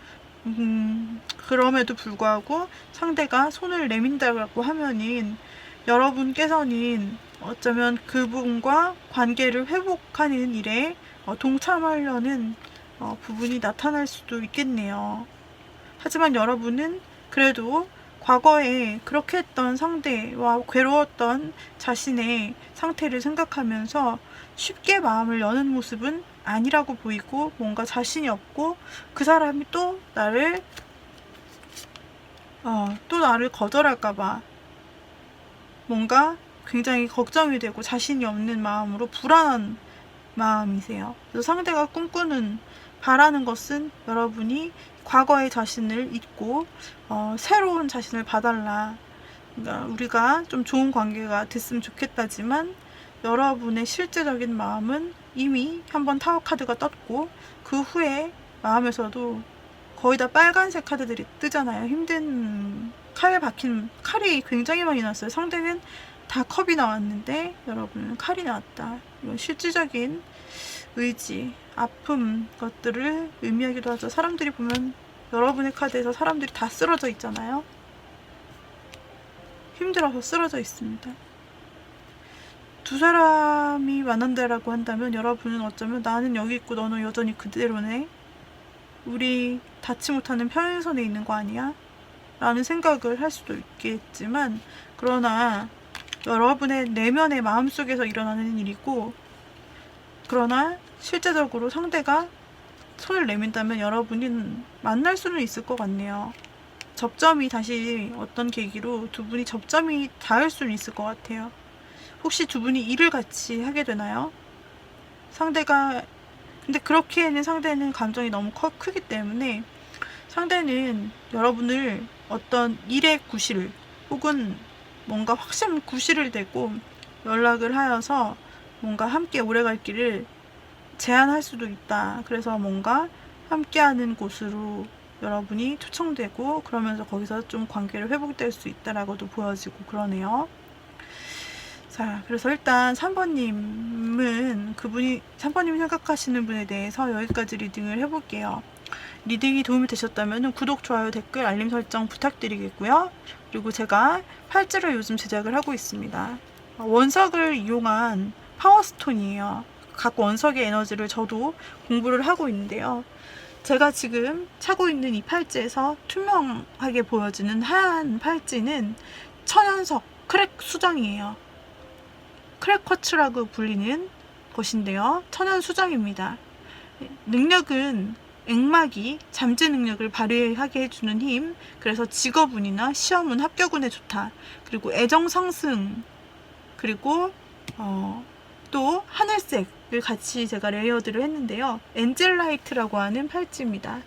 그럼에도 불구하고 상대가 손을 내민다고 하면은 여러분께서는 어쩌면 그분과 관계를 회복하는 일에 동참하려는 부분이 나타날 수도 있겠네요. 하지만 여러분은 그래도 과거에 그렇게 했던 상대와 괴로웠던 자신의 상태를 생각하면서 쉽게 마음을 여는 모습은 아니라고 보이고, 뭔가 자신이 없고 그 사람이 또 나를 거절할까봐 뭔가 굉장히 걱정이 되고 자신이 없는 마음으로 불안한 마음이세요. 그래서 상대가 꿈꾸는 바라는 것은 여러분이 과거의 자신을 잊고 새로운 자신을 봐달라. 그러니까 우리가 좀 좋은 관계가 됐으면 좋겠다지만 여러분의 실제적인 마음은 이미 한번 타워 카드가 떴고, 그 후에 마음에서도 거의 다 빨간색 카드들이 뜨잖아요. 힘든 칼 박힌 칼이 굉장히 많이 났어요. 상대는 다 컵이 나왔는데 여러분은 칼이 나왔다. 이건 실질적인 의지, 아픔 것들을 의미하기도 하죠. 사람들이 보면 여러분의 카드에서 사람들이 다 쓰러져 있잖아요. 힘들어서 쓰러져 있습니다. 두 사람이 만난다라고 한다면 여러분은 어쩌면 나는 여기 있고 너는 여전히 그대로네, 우리 닿지 못하는 평행선에 있는 거 아니야? 라는 생각을 할 수도 있겠지만, 그러나 여러분의 내면의 마음속에서 일어나는 일이고, 그러나 실제적으로 상대가 손을 내민다면 여러분은 만날 수는 있을 것 같네요. 접점이 다시 어떤 계기로 두 분이 접점이 닿을 수는 있을 것 같아요. 혹시 두 분이 일을 같이 하게 되나요? 근데 그렇게는 상대는 감정이 너무 크기 때문에 상대는 여러분을 어떤 일의 구실 혹은 뭔가 확신 구실을 대고 연락을 하여서 뭔가 함께 오래갈 길을 제안할 수도 있다. 그래서 뭔가 함께하는 곳으로 여러분이 초청되고, 그러면서 거기서 좀 관계를 회복될 수 있다라고도 보여지고 그러네요. 자, 그래서 일단 3번님이 생각하시는 분에 대해서 여기까지 리딩을 해볼게요. 리딩이 도움이 되셨다면 구독, 좋아요, 댓글, 알림 설정 부탁드리겠고요. 그리고 제가 팔찌를 요즘 제작을 하고 있습니다. 원석을 이용한 파워스톤이에요. 각 원석의 에너지를 저도 공부를 하고 있는데요. 제가 지금 차고 있는 이 팔찌에서 투명하게 보여지는 하얀 팔찌는 천연석 크랙 수정이에요. 크랙 쿼츠라고 불리는 것인데요. 천연 수정입니다. 능력은 액막이 잠재 능력을 발휘하게 해주는 힘, 그래서 직업운이나 시험운, 합격운에 좋다. 그리고 애정 상승, 그리고 또 하늘색을 같이 제가 레이어드를 했는데요. 엔젤라이트라고 하는 팔찌입니다.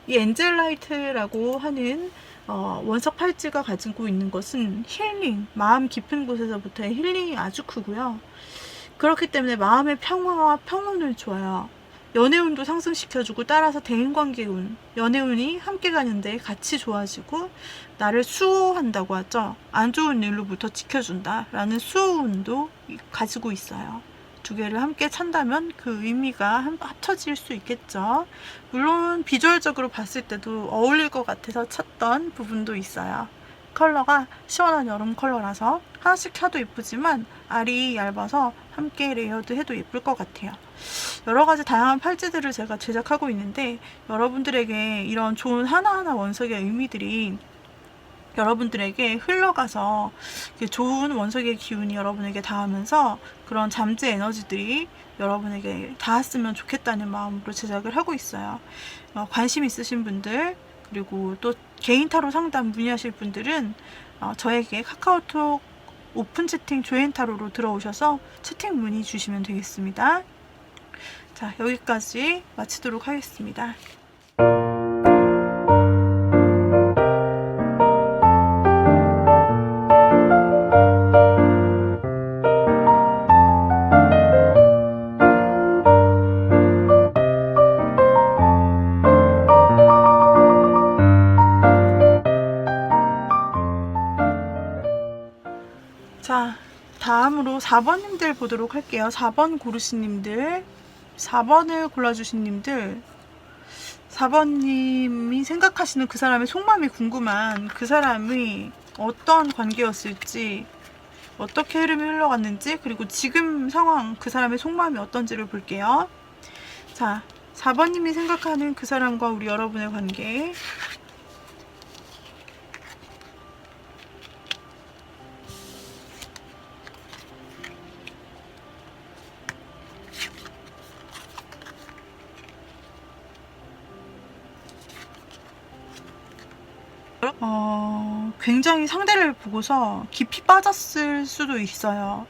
이 엔젤라이트라고 하는 원석 팔찌가 가지고 있는 것은 힐링, 마음 깊은 곳에서부터의 힐링이 아주 크고요. 그렇기 때문에 마음의 평화와 평온을 줘요. 연애운도 상승시켜주고, 따라서 대인관계운, 연애운이 함께 가는데 같이 좋아지고, 나를 수호한다고 하죠. 안 좋은 일로부터 지켜준다 라는 수호운도 가지고 있어요. 두 개를 함께 찬다면 그 의미가 합쳐질 수 있겠죠. 물론 비주얼적으로 봤을 때도 어울릴 것 같아서 찾던 부분도 있어요. 컬러가 시원한 여름 컬러라서 하나씩 켜도 예쁘지만 알이 얇아서 함께 레이어드 해도 예쁠 것 같아요. 여러가지 다양한 팔찌들을 제가 제작하고 있는데, 여러분들에게 이런 좋은 하나하나 원석의 의미들이 여러분들에게 흘러가서 좋은 원석의 기운이 여러분에게 닿으면서 그런 잠재 에너지들이 여러분에게 닿았으면 좋겠다는 마음으로 제작을 하고 있어요. 관심 있으신 분들, 그리고 또 개인 타로 상담 문의하실 분들은 저에게 카카오톡 오픈 채팅 조인 타로로 들어오셔서 채팅 문의 주시면 되겠습니다. 자, 여기까지 마치도록 하겠습니다. 4번님들 보도록 할게요. 4번 고르신 님들, 4번을 골라주신 님들, 4번님이 생각하시는 그 사람의 속마음이 궁금한, 그 사람이 어떤 관계였을지, 어떻게 흐름이 흘러갔는지, 그리고 지금 상황, 그 사람의 속마음이 어떤지를 볼게요. 자, 4번님이 생각하는 그 사람과 우리 여러분의 관계. 굉장히 상대를 보고서 깊이 빠졌을 수도 있어요.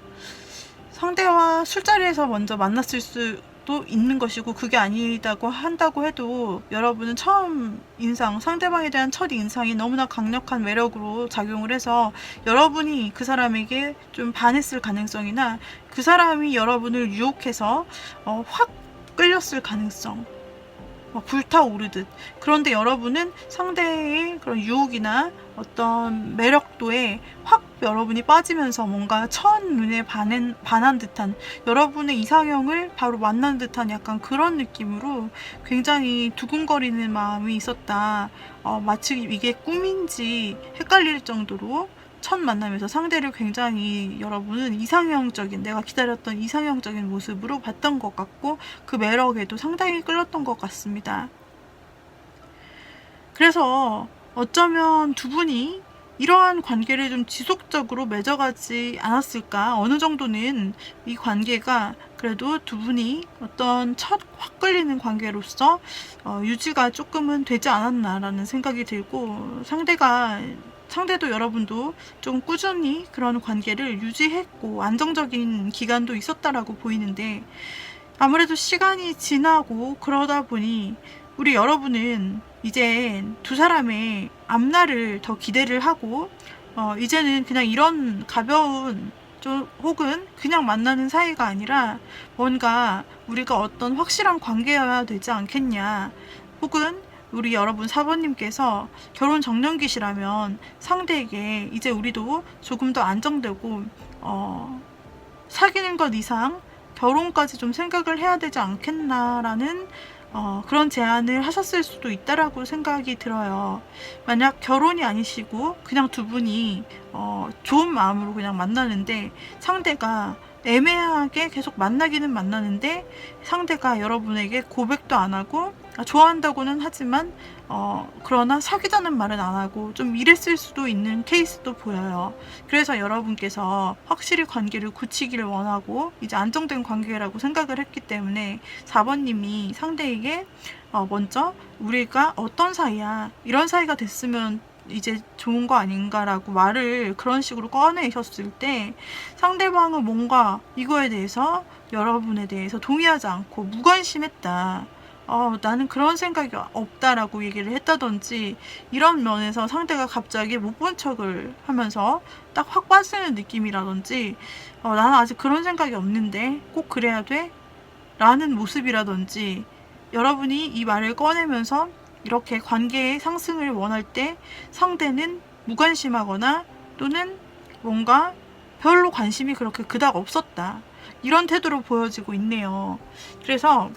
상대와 술자리에서 먼저 만났을 수도 있는 것이고, 그게 아니다고 한다고 해도 여러분은 처음 인상, 상대방에 대한 첫 인상이 너무나 강력한 매력으로 작용을 해서 여러분이 그 사람에게 좀 반했을 가능성이나 그 사람이 여러분을 유혹해서 확 끌렸을 가능성, 불타오르듯. 그런데 여러분은 상대의 그런 유혹이나 어떤 매력도에 확 여러분이 빠지면서 뭔가 첫눈에 반한 듯한, 여러분의 이상형을 바로 만난 듯한 약간 그런 느낌으로 굉장히 두근거리는 마음이 있었다. 마치 이게 꿈인지 헷갈릴 정도로 첫 만남에서 상대를 굉장히 여러분은 이상형적인, 내가 기다렸던 이상형적인 모습으로 봤던 것 같고, 그 매력에도 상당히 끌렸던 것 같습니다. 그래서 어쩌면 두 분이 이러한 관계를 좀 지속적으로 맺어가지 않았을까. 어느 정도는 이 관계가 그래도 두 분이 어떤 첫 확 끌리는 관계로서 유지가 조금은 되지 않았나라는 생각이 들고, 상대도 여러분도 좀 꾸준히 그런 관계를 유지했고 안정적인 기간도 있었다라고 보이는데, 아무래도 시간이 지나고 그러다 보니 우리 여러분은 이제 두 사람의 앞날을 더 기대를 하고, 이제는 그냥 이런 가벼운 혹은 그냥 만나는 사이가 아니라 뭔가 우리가 어떤 확실한 관계여야 되지 않겠냐, 혹은 우리 여러분 4번님께서 결혼 정년기시라면 상대에게 이제 우리도 조금 더 안정되고 사귀는 것 이상 결혼까지 좀 생각을 해야 되지 않겠나라는 그런 제안을 하셨을 수도 있다라고 생각이 들어요. 만약 결혼이 아니시고 그냥 두 분이 좋은 마음으로 그냥 만나는데, 상대가 애매하게 계속 만나기는 만나는데 상대가 여러분에게 고백도 안 하고, 좋아한다고는 하지만 그러나 사귀자는 말은 안 하고 좀 이랬을 수도 있는 케이스도 보여요. 그래서 여러분께서 확실히 관계를 굳히기를 원하고 이제 안정된 관계라고 생각을 했기 때문에 4번님이 상대에게 먼저 우리가 어떤 사이야, 이런 사이가 됐으면 이제 좋은 거 아닌가라고 말을 그런 식으로 꺼내셨을 때, 상대방은 뭔가 이거에 대해서 여러분에 대해서 동의하지 않고 무관심했다, 나는 그런 생각이 없다라고 얘기를 했다든지, 이런 면에서 상대가 갑자기 못 본 척을 하면서 딱 확 빠지는 느낌이라든지, 나는 아직 그런 생각이 없는데 꼭 그래야 돼? 라는 모습이라든지, 여러분이 이 말을 꺼내면서 이렇게 관계의 상승을 원할 때 상대는 무관심하거나 또는 뭔가 별로 관심이 그렇게 그닥 없었다, 이런 태도로 보여지고 있네요. 그래서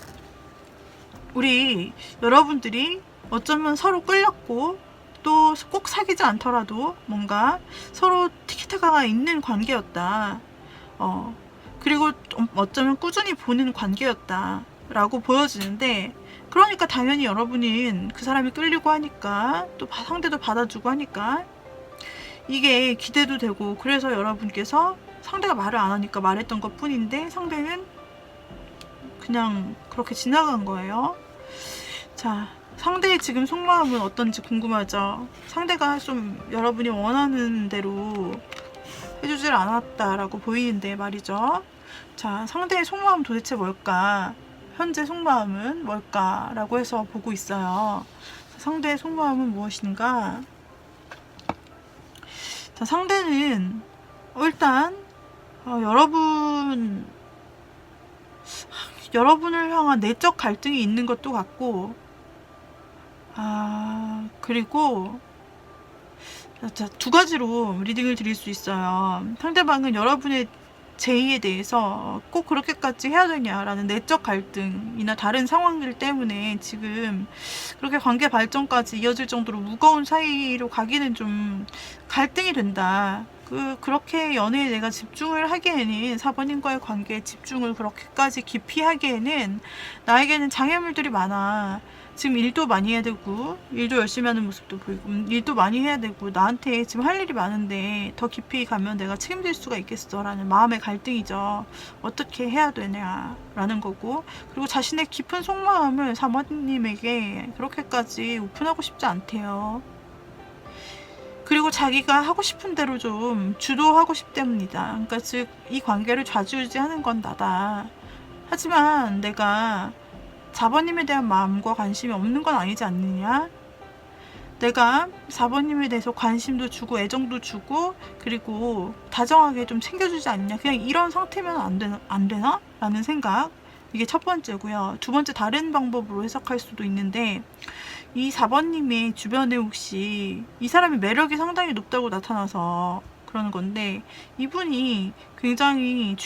우리 여러분들이 어쩌면 서로 끌렸고, 또 꼭 사귀지 않더라도 뭔가 서로 티키타카가 있는 관계였다, 그리고 어쩌면 꾸준히 보는 관계였다 라고 보여지는데, 그러니까 당연히 여러분은 그 사람이 끌리고 하니까, 또 상대도 받아주고 하니까 이게 기대도 되고, 그래서 여러분께서 상대가 말을 안 하니까 말했던 것 뿐인데 상대는 그냥 그렇게 지나간 거예요. 자, 상대의 지금 속마음은 어떤지 궁금하죠? 상대가 좀 여러분이 원하는 대로 해주질 않았다라고 보이는데 말이죠. 자, 상대의 속마음 도대체 뭘까? 현재 속마음은 뭘까라고 해서 보고 있어요. 상대의 속마음은 무엇인가? 자, 상대는 일단 여러분을 향한 내적 갈등이 있는 것도 같고, 그리고 자, 두 가지로 리딩을 드릴 수 있어요. 상대방은 여러분의 제의에 대해서 꼭 그렇게까지 해야 되냐라는 내적 갈등이나 다른 상황들 때문에 지금 그렇게 관계 발전까지 이어질 정도로 무거운 사이로 가기는 좀 갈등이 된다. 그렇게 연애에 내가 집중을 하기에는 4번님과의 관계에 집중을 그렇게까지 깊이 하기에는 나에게는 장애물들이 많아. 지금 일도 많이 해야 되고 일도 열심히 하는 모습도 보이고 일도 많이 해야 되고 나한테 지금 할 일이 많은데 더 깊이 가면 내가 책임질 수가 있겠어 라는 마음의 갈등이죠. 어떻게 해야 되냐 라는 거고, 그리고 자신의 깊은 속마음을 사모님에게 그렇게까지 오픈하고 싶지 않대요. 그리고 자기가 하고 싶은 대로 좀 주도하고 싶답니다. 그러니까 즉 이 관계를 좌지우지하는 건 나다. 하지만 내가 4번님에 대한 마음과 관심이 없는 건 아니지 않느냐? 내가 4번님에 대해서 관심도 주고 애정도 주고 그리고 다정하게 좀 챙겨주지 않냐? 그냥 이런 상태면 안 되나? 라는 생각. 이게 첫 번째고요. 두 번째, 다른 방법으로 해석할 수도 있는데, 이 4번님의 주변에 혹시 이 사람의 매력이 상당히 높다고 나타나서 그러는 건데, 이분이 굉장히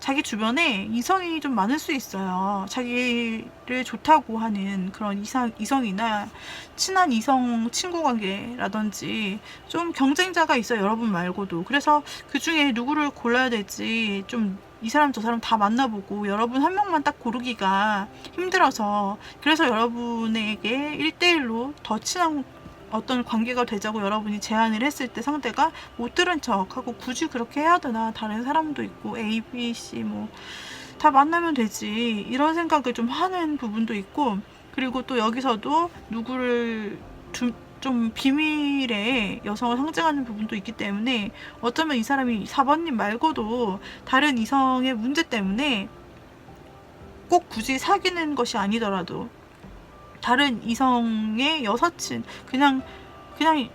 자기 주변에 이성이 좀 많을 수 있어요. 자기를 좋다고 하는 그런 이성이나 친한 이성 친구 관계라든지 좀 경쟁자가 있어요. 여러분 말고도. 그래서 그 중에 누구를 골라야 될지 좀 이 사람 저 사람 다 만나보고 여러분 한 명만 딱 고르기가 힘들어서, 그래서 여러분에게 1대1로 더 친한 어떤 관계가 되자고 여러분이 제안을 했을 때 상대가 못 들은 척하고 굳이 그렇게 해야 되나, 다른 사람도 있고 A, B, C 뭐 다 만나면 되지 이런 생각을 좀 하는 부분도 있고, 그리고 또 여기서도 누구를 좀 비밀의 여성을 상징하는 부분도 있기 때문에 어쩌면 이 사람이 4번님 말고도 다른 이성의 문제 때문에 꼭 굳이 사귀는 것이 아니더라도 다른 이성의 여사친, 그냥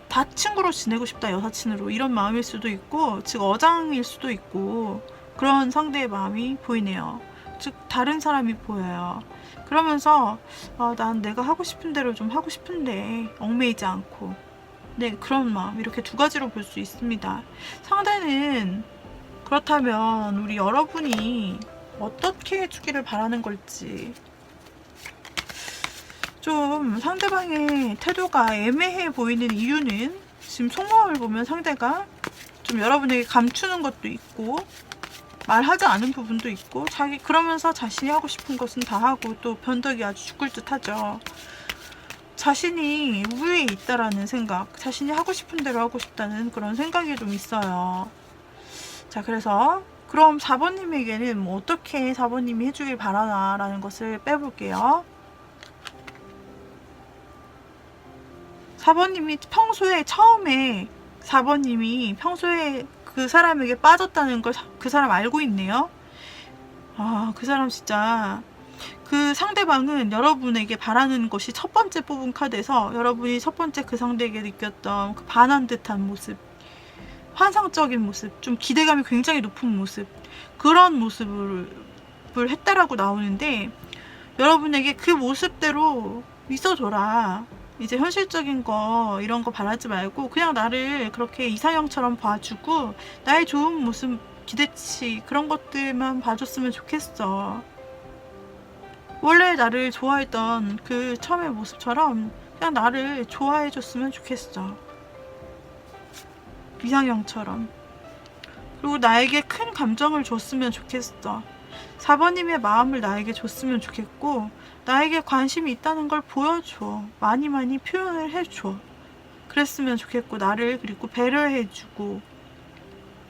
다 친구로 지내고 싶다, 여사친으로, 이런 마음일 수도 있고, 즉 어장일 수도 있고, 그런 상대의 마음이 보이네요. 즉 다른 사람이 보여요. 그러면서 난 내가 하고 싶은 대로 좀 하고 싶은데 얽매이지 않고, 네, 그런 마음, 이렇게 두 가지로 볼 수 있습니다. 상대는 그렇다면 우리 여러분이 어떻게 해주기를 바라는 걸지, 좀 상대방의 태도가 애매해 보이는 이유는 지금 속마음을 보면 상대가 좀 여러분에게 감추는 것도 있고 말하지 않은 부분도 있고, 그러면서 자신이 하고 싶은 것은 다 하고 또 변덕이 아주 죽을 듯 하죠. 자신이 우위에 있다라는 생각, 자신이 하고 싶은 대로 하고 싶다는 그런 생각이 좀 있어요. 자, 그래서 그럼 4번님에게는 뭐 어떻게 4번님이 해주길 바라나 라는 것을 빼볼게요. 4번님이 처음에 4번님이 평소에 그 사람에게 빠졌다는 걸 그 사람 알고 있네요. 그 사람 진짜, 그 상대방은 여러분에게 바라는 것이 첫 번째 뽑은 카드에서 여러분이 첫 번째 그 상대에게 느꼈던 그 반한 듯한 모습, 환상적인 모습, 좀 기대감이 굉장히 높은 모습, 그런 모습을 했다라고 나오는데, 여러분에게 그 모습대로 있어줘라. 이제 현실적인 거 이런 거 바라지 말고 그냥 나를 그렇게 이상형처럼 봐주고 나의 좋은 모습, 기대치, 그런 것들만 봐줬으면 좋겠어. 원래 나를 좋아했던 그 처음의 모습처럼 그냥 나를 좋아해줬으면 좋겠어. 이상형처럼. 그리고 나에게 큰 감정을 줬으면 좋겠어. 4번님의 마음을 나에게 줬으면 좋겠고, 나에게 관심이 있다는 걸 보여줘. 많이 표현을 해줘. 그랬으면 좋겠고, 나를 그리고 배려해주고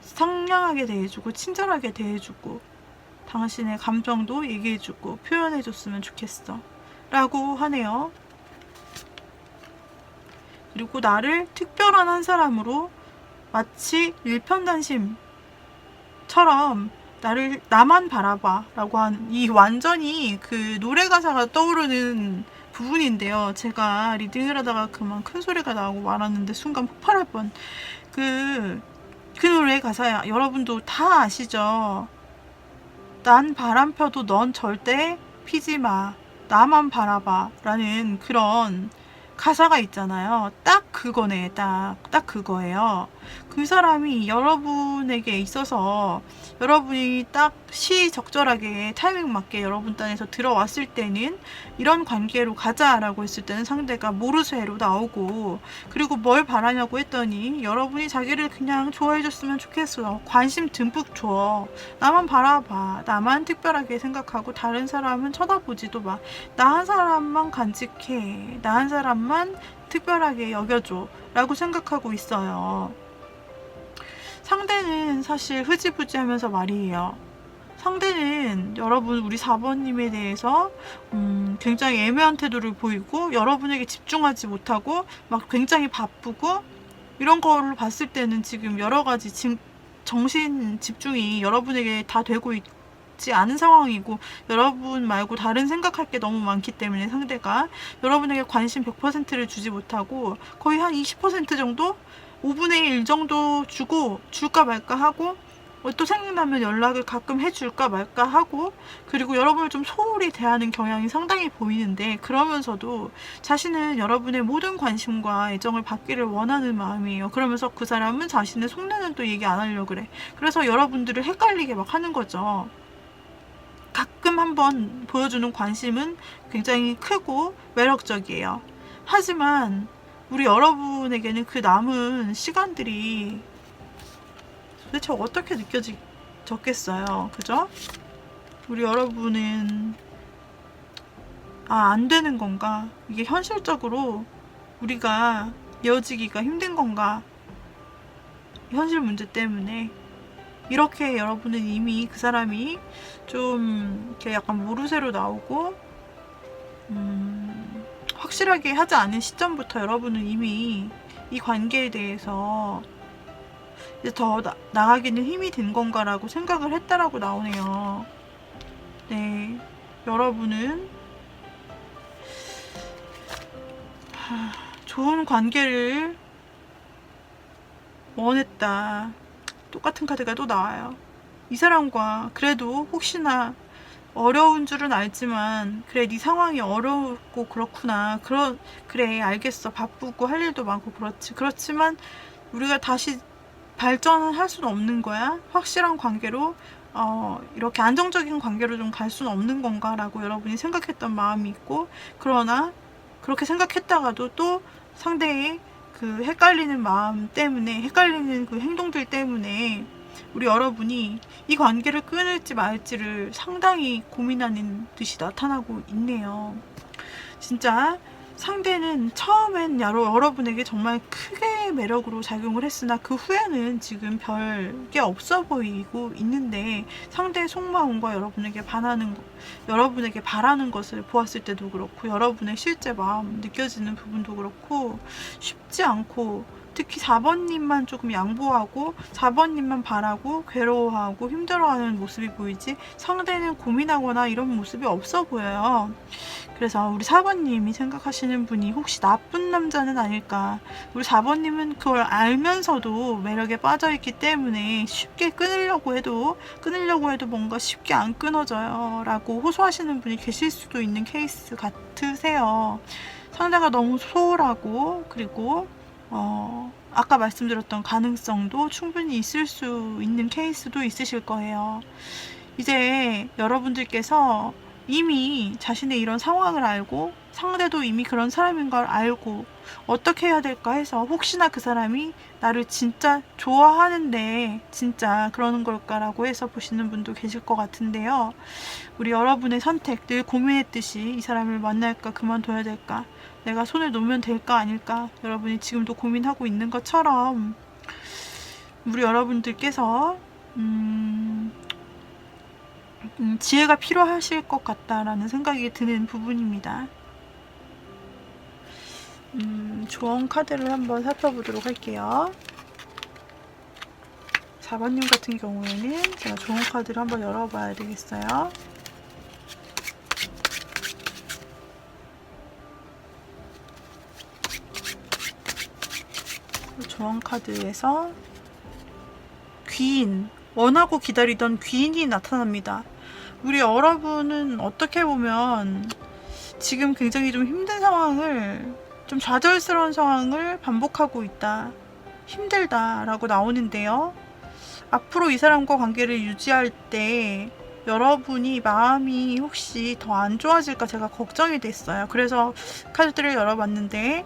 상냥하게 대해주고 친절하게 대해주고 당신의 감정도 얘기해주고 표현해줬으면 좋겠어 라고 하네요. 그리고 나를 특별한 한 사람으로, 마치 일편단심처럼 나만 바라봐 라고 하는, 이 완전히 그 노래 가사가 떠오르는 부분인데요. 제가 리딩을 하다가 그만 큰 소리가 나오고 말았는데 순간 폭발할 뻔. 그 노래 가사야, 여러분도 다 아시죠? 난 바람 펴도 넌 절대 피지 마. 나만 바라봐 라는 그런 가사가 있잖아요. 딱 그거네. 딱 그거예요. 그 사람이 여러분에게 있어서 여러분이 딱 시적절하게 타이밍 맞게 여러분 딴에서 들어왔을 때는 이런 관계로 가자라고 했을 때는 상대가 모르쇠로 나오고, 그리고 뭘 바라냐고 했더니 여러분이 자기를 그냥 좋아해줬으면 좋겠어. 관심 듬뿍 줘. 나만 바라봐. 나만 특별하게 생각하고 다른 사람은 쳐다보지도 마. 나 한 사람만 간직해. 나 한 사람만 특별하게 여겨줘. 라고 생각하고 있어요. 상대는 사실 흐지부지 하면서 말이에요. 상대는 여러분 우리 4번님에 대해서 굉장히 애매한 태도를 보이고 여러분에게 집중하지 못하고 막 굉장히 바쁘고 이런 걸로 봤을 때는 지금 여러 가지 정신 집중이 여러분에게 다 되고 있지 않은 상황이고, 여러분 말고 다른 생각할 게 너무 많기 때문에 상대가 여러분에게 관심 100%를 주지 못하고 거의 한 20% 정도? 5분의 1 정도 주고 줄까 말까 하고, 또 생각나면 연락을 가끔 해줄까 말까 하고, 그리고 여러분을 좀 소홀히 대하는 경향이 상당히 보이는데, 그러면서도 자신은 여러분의 모든 관심과 애정을 받기를 원하는 마음이에요. 그러면서 그 사람은 자신의 속내는 또 얘기 안 하려고 그래. 그래서 여러분들을 헷갈리게 막 하는 거죠. 가끔 한번 보여주는 관심은 굉장히 크고 매력적이에요. 하지만 우리 여러분에게는 그 남은 시간들이 도대체 어떻게 느껴졌겠어요? 그죠? 우리 여러분은 안 되는 건가? 이게 현실적으로 우리가 이어지기가 힘든 건가? 현실 문제 때문에 이렇게 여러분은 이미 그 사람이 좀 이렇게 약간 모르쇠로 나오고 확실하게 하지 않은 시점부터 여러분은 이미 이 관계에 대해서 이제 더 나가기는 힘이 든 건가라고 생각을 했다라고 나오네요. 네, 여러분은 좋은 관계를 원했다. 똑같은 카드가 또 나와요. 이 사람과 그래도 혹시나 어려운 줄은 알지만, 그래 네 상황이 어렵고 그렇구나, 그래 알겠어, 바쁘고 할 일도 많고 그렇지만 우리가 다시 발전할 수는 없는 거야. 확실한 관계로 이렇게 안정적인 관계로 좀 갈 수는 없는 건가 라고 여러분이 생각했던 마음이 있고, 그러나 그렇게 생각했다가도 또 상대의 그 헷갈리는 마음 때문에, 헷갈리는 그 행동들 때문에 우리 여러분이 이 관계를 끊을지 말지를 상당히 고민하는 듯이 나타나고 있네요. 진짜 상대는 처음엔 여러분에게 정말 크게 매력으로 작용을 했으나 그 후에는 지금 별게 없어 보이고 있는데, 상대의 속마음과 여러분에게 바라는 것을 보았을 때도 그렇고, 여러분의 실제 마음 느껴지는 부분도 그렇고 쉽지 않고, 특히 4번님만 조금 양보하고 4번님만 바라고 괴로워하고 힘들어하는 모습이 보이지, 상대는 고민하거나 이런 모습이 없어 보여요. 그래서 우리 4번님이 생각하시는 분이 혹시 나쁜 남자는 아닐까. 우리 4번님은 그걸 알면서도 매력에 빠져있기 때문에 쉽게 끊으려고 해도 뭔가 쉽게 안 끊어져요 라고 호소하시는 분이 계실 수도 있는 케이스 같으세요. 상대가 너무 소홀하고, 그리고 아까 말씀드렸던 가능성도 충분히 있을 수 있는 케이스도 있으실 거예요. 이제 여러분들께서 이미 자신의 이런 상황을 알고, 상대도 이미 그런 사람인 걸 알고 어떻게 해야 될까 해서, 혹시나 그 사람이 나를 진짜 좋아하는데 진짜 그러는 걸까라고 해서 보시는 분도 계실 것 같은데요. 우리 여러분의 선택, 늘 고민했듯이 이 사람을 만날까 그만둬야 될까, 내가 손을 놓으면 될까 아닐까, 여러분이 지금도 고민하고 있는 것처럼 우리 여러분들께서 지혜가 필요하실 것 같다라는 생각이 드는 부분입니다. 조언 카드를 한번 살펴보도록 할게요. 4번님 같은 경우에는 제가 조언 카드를 한번 열어봐야 되겠어요. 조언 카드에서 귀인, 원하고 기다리던 귀인이 나타납니다. 우리 여러분은 어떻게 보면 지금 굉장히 좀 힘든 상황을 좀 좌절스러운 상황을 반복하고 있다. 힘들다라고 나오는데요. 앞으로 이 사람과 관계를 유지할 때 여러분이 마음이 혹시 더 안 좋아질까 제가 걱정이 됐어요. 그래서 카드들을 열어봤는데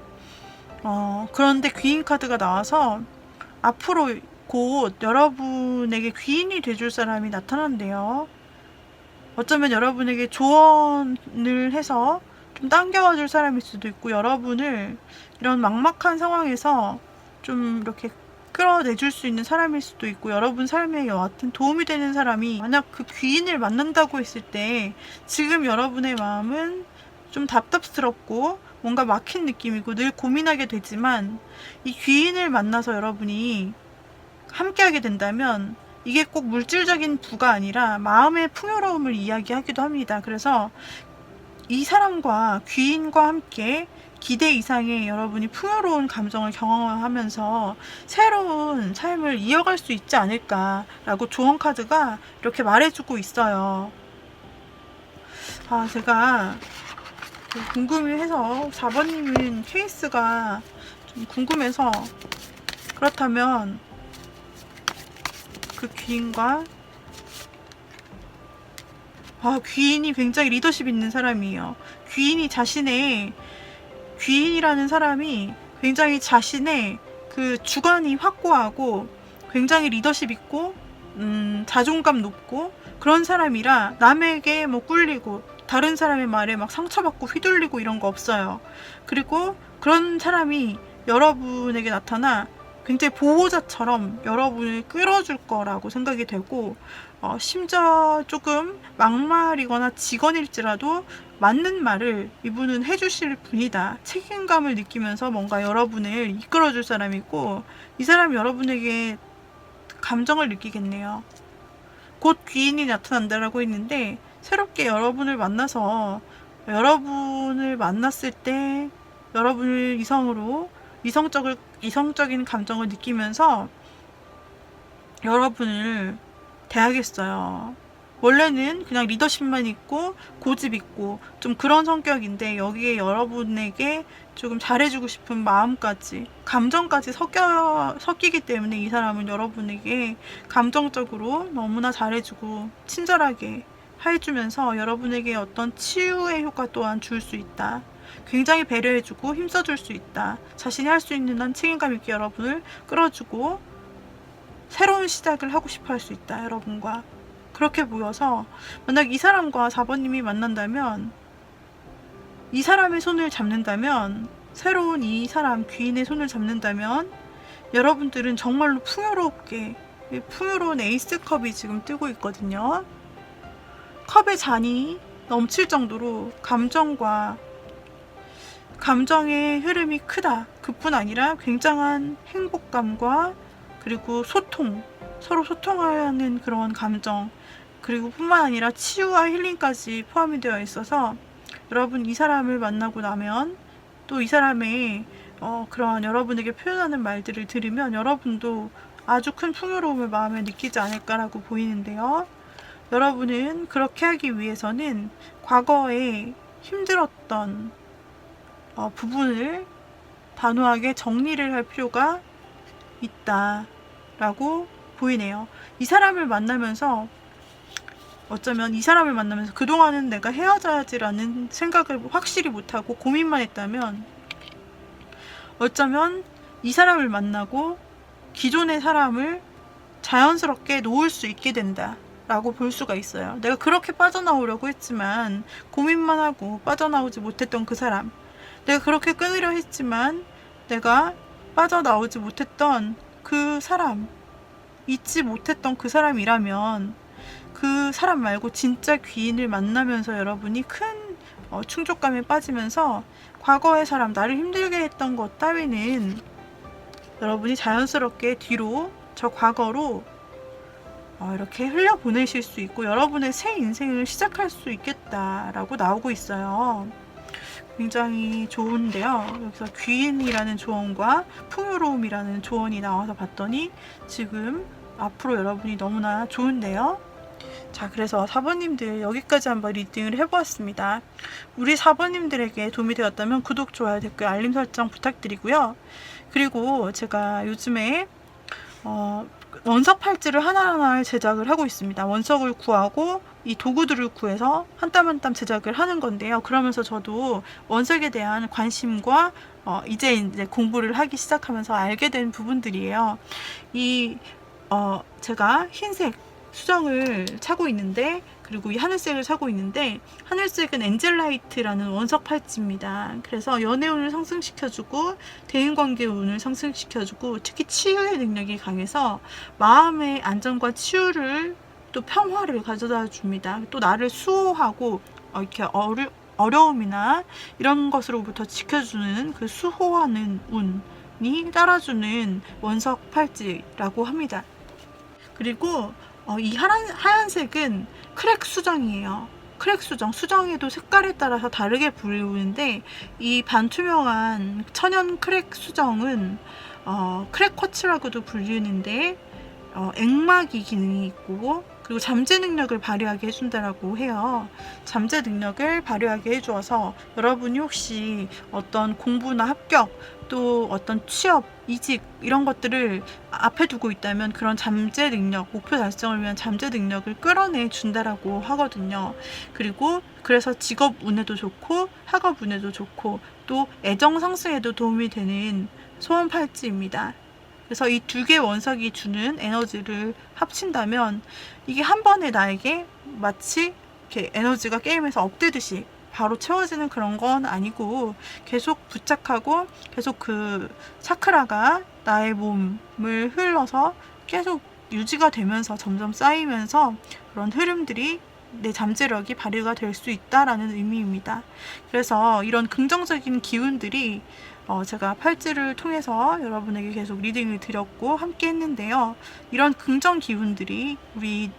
그런데 귀인 카드가 나와서 앞으로 곧 여러분에게 귀인이 돼줄 사람이 나타난대요. 어쩌면 여러분에게 조언을 해서 좀 당겨와줄 사람일 수도 있고, 여러분을 이런 막막한 상황에서 좀 이렇게 끌어내줄 수 있는 사람일 수도 있고, 여러분 삶에 여하튼 도움이 되는 사람이, 만약 그 귀인을 만난다고 했을 때 지금 여러분의 마음은 좀 답답스럽고 뭔가 막힌 느낌이고 늘 고민하게 되지만, 이 귀인을 만나서 여러분이 함께하게 된다면 이게 꼭 물질적인 부가 아니라 마음의 풍요로움을 이야기하기도 합니다. 그래서 이 사람과 귀인과 함께 기대 이상의 여러분이 풍요로운 감정을 경험하면서 새로운 삶을 이어갈 수 있지 않을까라고 조언 카드가 이렇게 말해주고 있어요. 제가 궁금해서 4번님은 케이스가 좀 궁금해서, 그렇다면 그 귀인과 귀인이 굉장히 리더십 있는 사람이에요. 귀인이라는 사람이 굉장히 자신의 그 주관이 확고하고 굉장히 리더십 있고 자존감 높고 그런 사람이라 남에게 뭐 꿀리고 다른 사람의 말에 막 상처받고 휘둘리고 이런 거 없어요. 그리고 그런 사람이 여러분에게 나타나 굉장히 보호자처럼 여러분을 끌어줄 거라고 생각이 되고, 심지어 조금 막말이거나 직언일지라도 맞는 말을 이분은 해주실 분이다. 책임감을 느끼면서 뭔가 여러분을 이끌어줄 사람이고, 이 사람이 여러분에게 감정을 느끼겠네요. 곧 귀인이 나타난다라고 했는데, 새롭게 여러분을 만났을 때 여러분을 이성적인 감정을 느끼면서 여러분을 대하겠어요. 원래는 그냥 리더십만 있고 고집 있고 좀 그런 성격인데, 여기에 여러분에게 조금 잘해주고 싶은 마음까지, 감정까지 섞이기 때문에 이 사람은 여러분에게 감정적으로 너무나 잘해주고 친절하게 해주면서 여러분에게 어떤 치유의 효과 또한 줄 수 있다. 굉장히 배려해주고 힘써줄 수 있다. 자신이 할 수 있는 한 책임감 있게 여러분을 끌어주고 새로운 시작을 하고 싶어 할 수 있다. 여러분과 그렇게 보여서, 만약 이 사람과 4번님이 만난다면, 이 사람의 손을 잡는다면, 새로운 이 사람 귀인의 손을 잡는다면 여러분들은 정말로 풍요로운 에이스컵이 지금 뜨고 있거든요. 컵의 잔이 넘칠 정도로 감정의 흐름이 크다. 그뿐 아니라 굉장한 행복감과 그리고 서로 소통하는 그런 감정, 그리고 뿐만 아니라 치유와 힐링까지 포함이 되어 있어서, 여러분 이 사람을 만나고 나면 또 이 사람의 그런 여러분에게 표현하는 말들을 들으면 여러분도 아주 큰 풍요로움을 마음에 느끼지 않을까라고 보이는데요. 여러분은 그렇게 하기 위해서는 과거에 힘들었던 부분을 단호하게 정리를 할 필요가 있다라고 보이네요. 어쩌면 이 사람을 만나면서 그동안은 내가 헤어져야지라는 생각을 확실히 못하고 고민만 했다면, 어쩌면 이 사람을 만나고 기존의 사람을 자연스럽게 놓을 수 있게 된다 라고 볼 수가 있어요. 내가 그렇게 빠져나오려고 했지만 고민만 하고 빠져나오지 못했던 그 사람, 내가 그렇게 끊으려 했지만 내가 빠져나오지 못했던 그 사람, 잊지 못했던 그 사람이라면, 그 사람 말고 진짜 귀인을 만나면서 여러분이 큰 충족감에 빠지면서 과거의 사람, 나를 힘들게 했던 것 따위는 여러분이 자연스럽게 뒤로 저 과거로 이렇게 흘려보내실 수 있고 여러분의 새 인생을 시작할 수 있겠다라고 나오고 있어요. 굉장히 좋은데요. 여기서 귀인이라는 조언과 풍요로움이라는 조언이 나와서 봤더니 지금 앞으로 여러분이 너무나 좋은데요. 자, 그래서 사부님들 여기까지 한번 리딩을 해보았습니다. 우리 사부님들에게 도움이 되었다면 구독, 좋아요, 댓글, 알림 설정 부탁드리고요. 그리고 제가 요즘에 원석 팔찌를 하나하나 제작을 하고 있습니다. 원석을 구하고 이 도구들을 구해서 한 땀 한 땀 제작을 하는 건데요. 그러면서 저도 원석에 대한 관심과 이제 공부를 하기 시작하면서 알게 된 부분들이에요. 제가 흰색 수정을 차고 있는데, 그리고 이 하늘색을 차고 있는데, 하늘색은 엔젤라이트라는 원석 팔찌입니다. 그래서 연애운을 상승시켜주고 대인관계 운을 상승시켜주고, 특히 치유의 능력이 강해서 마음의 안정과 치유를, 또 평화를 가져다 줍니다. 또 나를 수호하고 이렇게 어려움이나 이런 것으로부터 지켜주는 그 수호하는 운이 따라주는 원석 팔찌라고 합니다. 그리고 이 하얀색은 크랙 수정이에요. 크랙 수정, 수정에도 색깔에 따라서 다르게 부르는데, 이 반투명한 천연 크랙 수정은 크랙 쿼츠라고도 불리는데, 액막이 기능이 있고, 그리고 잠재 능력을 발휘하게 해준다라고 해요. 잠재 능력을 발휘하게 해주어서 여러분이 혹시 어떤 공부나 합격, 또 어떤 취업, 이직 이런 것들을 앞에 두고 있다면 그런 잠재 능력, 목표 달성을 위한 잠재 능력을 끌어내 준다라고 하거든요. 그리고 그래서 직업 운에도 좋고 학업 운에도 좋고 또 애정 상승에도 도움이 되는 소원 팔찌입니다. 그래서 이 두 개의 원석이 주는 에너지를 합친다면 이게 한 번에 나에게 마치 이렇게 에너지가 게임에서 업되듯이 바로 채워지는 그런 건 아니고, 계속 부착하고 계속 그 차크라가 나의 몸을 흘러서 계속 유지가 되면서 점점 쌓이면서 그런 흐름들이 내 잠재력이 발휘가 될 수 있다라는 의미입니다. 그래서 이런 긍정적인 기운들이 제가 팔찌를 통해서 여러분에게 계속 리딩을 드렸고 함께 했는데요. 이런 긍정 기운들이 우리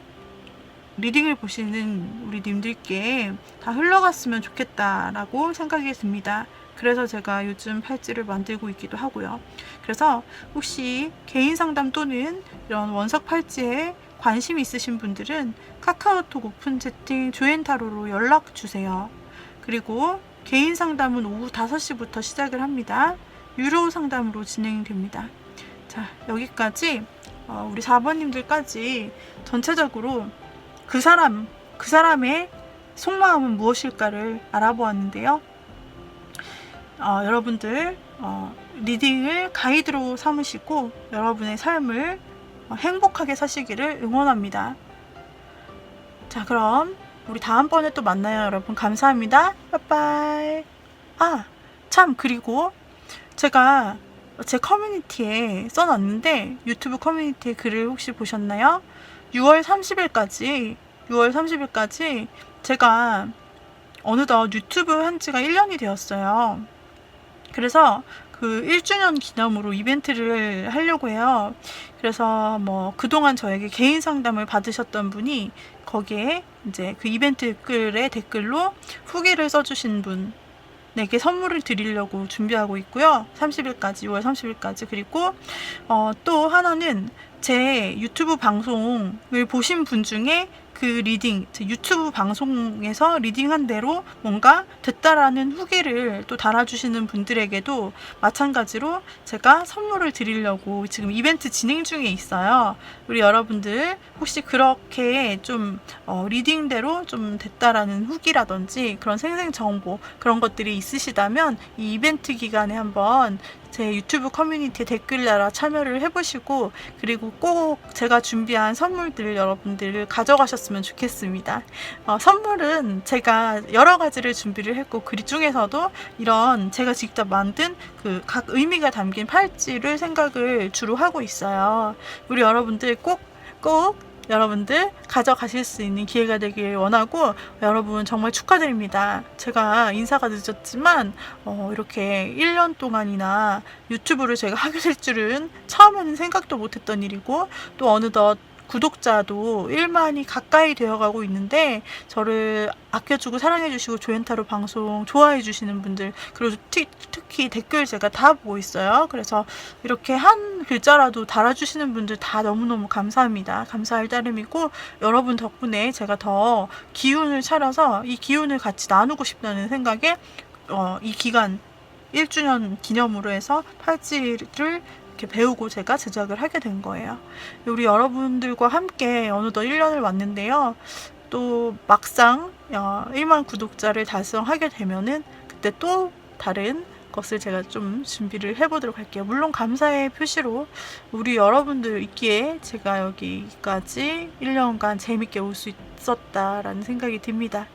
리딩을 보시는 우리 님들께 다 흘러갔으면 좋겠다라고 생각이 듭니다. 그래서 제가 요즘 팔찌를 만들고 있기도 하고요. 그래서 혹시 개인 상담 또는 이런 원석 팔찌에 관심 있으신 분들은 카카오톡 오픈 채팅 조앤타로로 연락 주세요. 그리고 개인 상담은 오후 5시부터 시작을 합니다. 유료 상담으로 진행됩니다. 자, 여기까지 우리 4번님들까지 전체적으로 그 사람의 속마음은 무엇일까를 알아보았는데요. 여러분들 리딩을 가이드로 삼으시고 여러분의 삶을 행복하게 사시기를 응원합니다. 자, 그럼 우리 다음번에 또 만나요, 여러분. 감사합니다. 빠빠이. 참, 그리고 제가 제 커뮤니티에 써놨는데, 유튜브 커뮤니티에 글을 혹시 보셨나요? 6월 30일까지 제가 어느덧 유튜브 한 지가 1년이 되었어요. 그래서 그 1주년 기념으로 이벤트를 하려고 해요. 그래서 그동안 저에게 개인 상담을 받으셨던 분이 거기에 이제 그 이벤트 글에 댓글로 후기를 써주신 분에게 선물을 드리려고 준비하고 있고요. 6월 30일까지. 그리고 또 하나는 제 유튜브 방송을 보신 분 중에 그 리딩, 제 유튜브 방송에서 리딩한 대로 뭔가 됐다라는 후기를 또 달아주시는 분들에게도 마찬가지로 제가 선물을 드리려고 지금 이벤트 진행 중에 있어요. 우리 여러분들 혹시 그렇게 좀 리딩대로 좀 됐다라는 후기라든지 그런 생생 정보 그런 것들이 있으시다면 이 이벤트 기간에 한번 제 유튜브 커뮤니티 댓글 달아 참여를 해보시고, 그리고 꼭 제가 준비한 선물들 여러분들 가져가셨으면 좋겠습니다. 선물은 제가 여러 가지를 준비를 했고, 그 중에서도 이런 제가 직접 만든 그 각 의미가 담긴 팔찌를 생각을 주로 하고 있어요. 우리 여러분들 꼭 여러분들 가져가실 수 있는 기회가 되길 원하고, 여러분 정말 축하드립니다. 제가 인사가 늦었지만 이렇게 1년 동안이나 유튜브를 제가 하게 될 줄은 처음에는 생각도 못했던 일이고, 또 어느덧 구독자도 1만이 가까이 되어가고 있는데 저를 아껴주고 사랑해주시고 조엔타로 방송 좋아해주시는 분들, 그리고 특히 댓글 제가 다 보고 있어요. 그래서 이렇게 한 글자라도 달아주시는 분들 다 너무너무 감사합니다. 감사할 따름이고, 여러분 덕분에 제가 더 기운을 차려서 이 기운을 같이 나누고 싶다는 생각에 이 기간 1주년 기념으로 해서 팔찌를 이렇게 배우고 제가 제작을 하게 된 거예요. 우리 여러분들과 함께 어느덧 1년을 왔는데요. 또 막상 1만 구독자를 달성하게 되면은 그때 또 다른 것을 제가 좀 준비를 해보도록 할게요. 물론 감사의 표시로 우리 여러분들 있기에 제가 여기까지 1년간 재밌게 올 수 있었다라는 생각이 듭니다.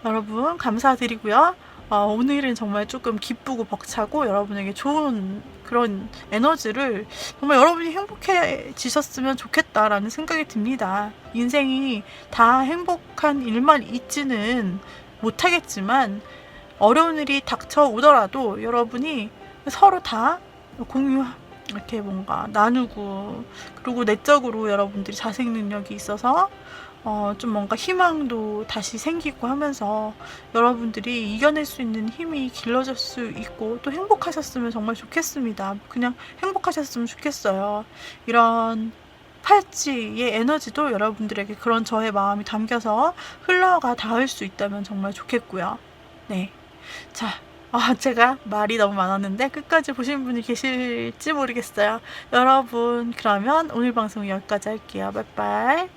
여러분 감사드리고요. 오늘은 정말 조금 기쁘고 벅차고 여러분에게 좋은 그런 에너지를, 정말 여러분이 행복해지셨으면 좋겠다라는 생각이 듭니다. 인생이 다 행복한 일만 있지는 못하겠지만 어려운 일이 닥쳐오더라도 여러분이 서로 다 이렇게 뭔가 나누고, 그리고 내적으로 여러분들이 자생 능력이 있어서 좀 뭔가 희망도 다시 생기고 하면서 여러분들이 이겨낼 수 있는 힘이 길러질 수 있고 또 행복하셨으면 정말 좋겠습니다. 그냥 행복하셨으면 좋겠어요. 이런 팔찌의 에너지도 여러분들에게 그런 저의 마음이 담겨서 흘러가 닿을 수 있다면 정말 좋겠고요. 네. 자, 제가 말이 너무 많았는데 끝까지 보신 분이 계실지 모르겠어요. 여러분, 그러면 오늘 방송 여기까지 할게요. 빠이빠이.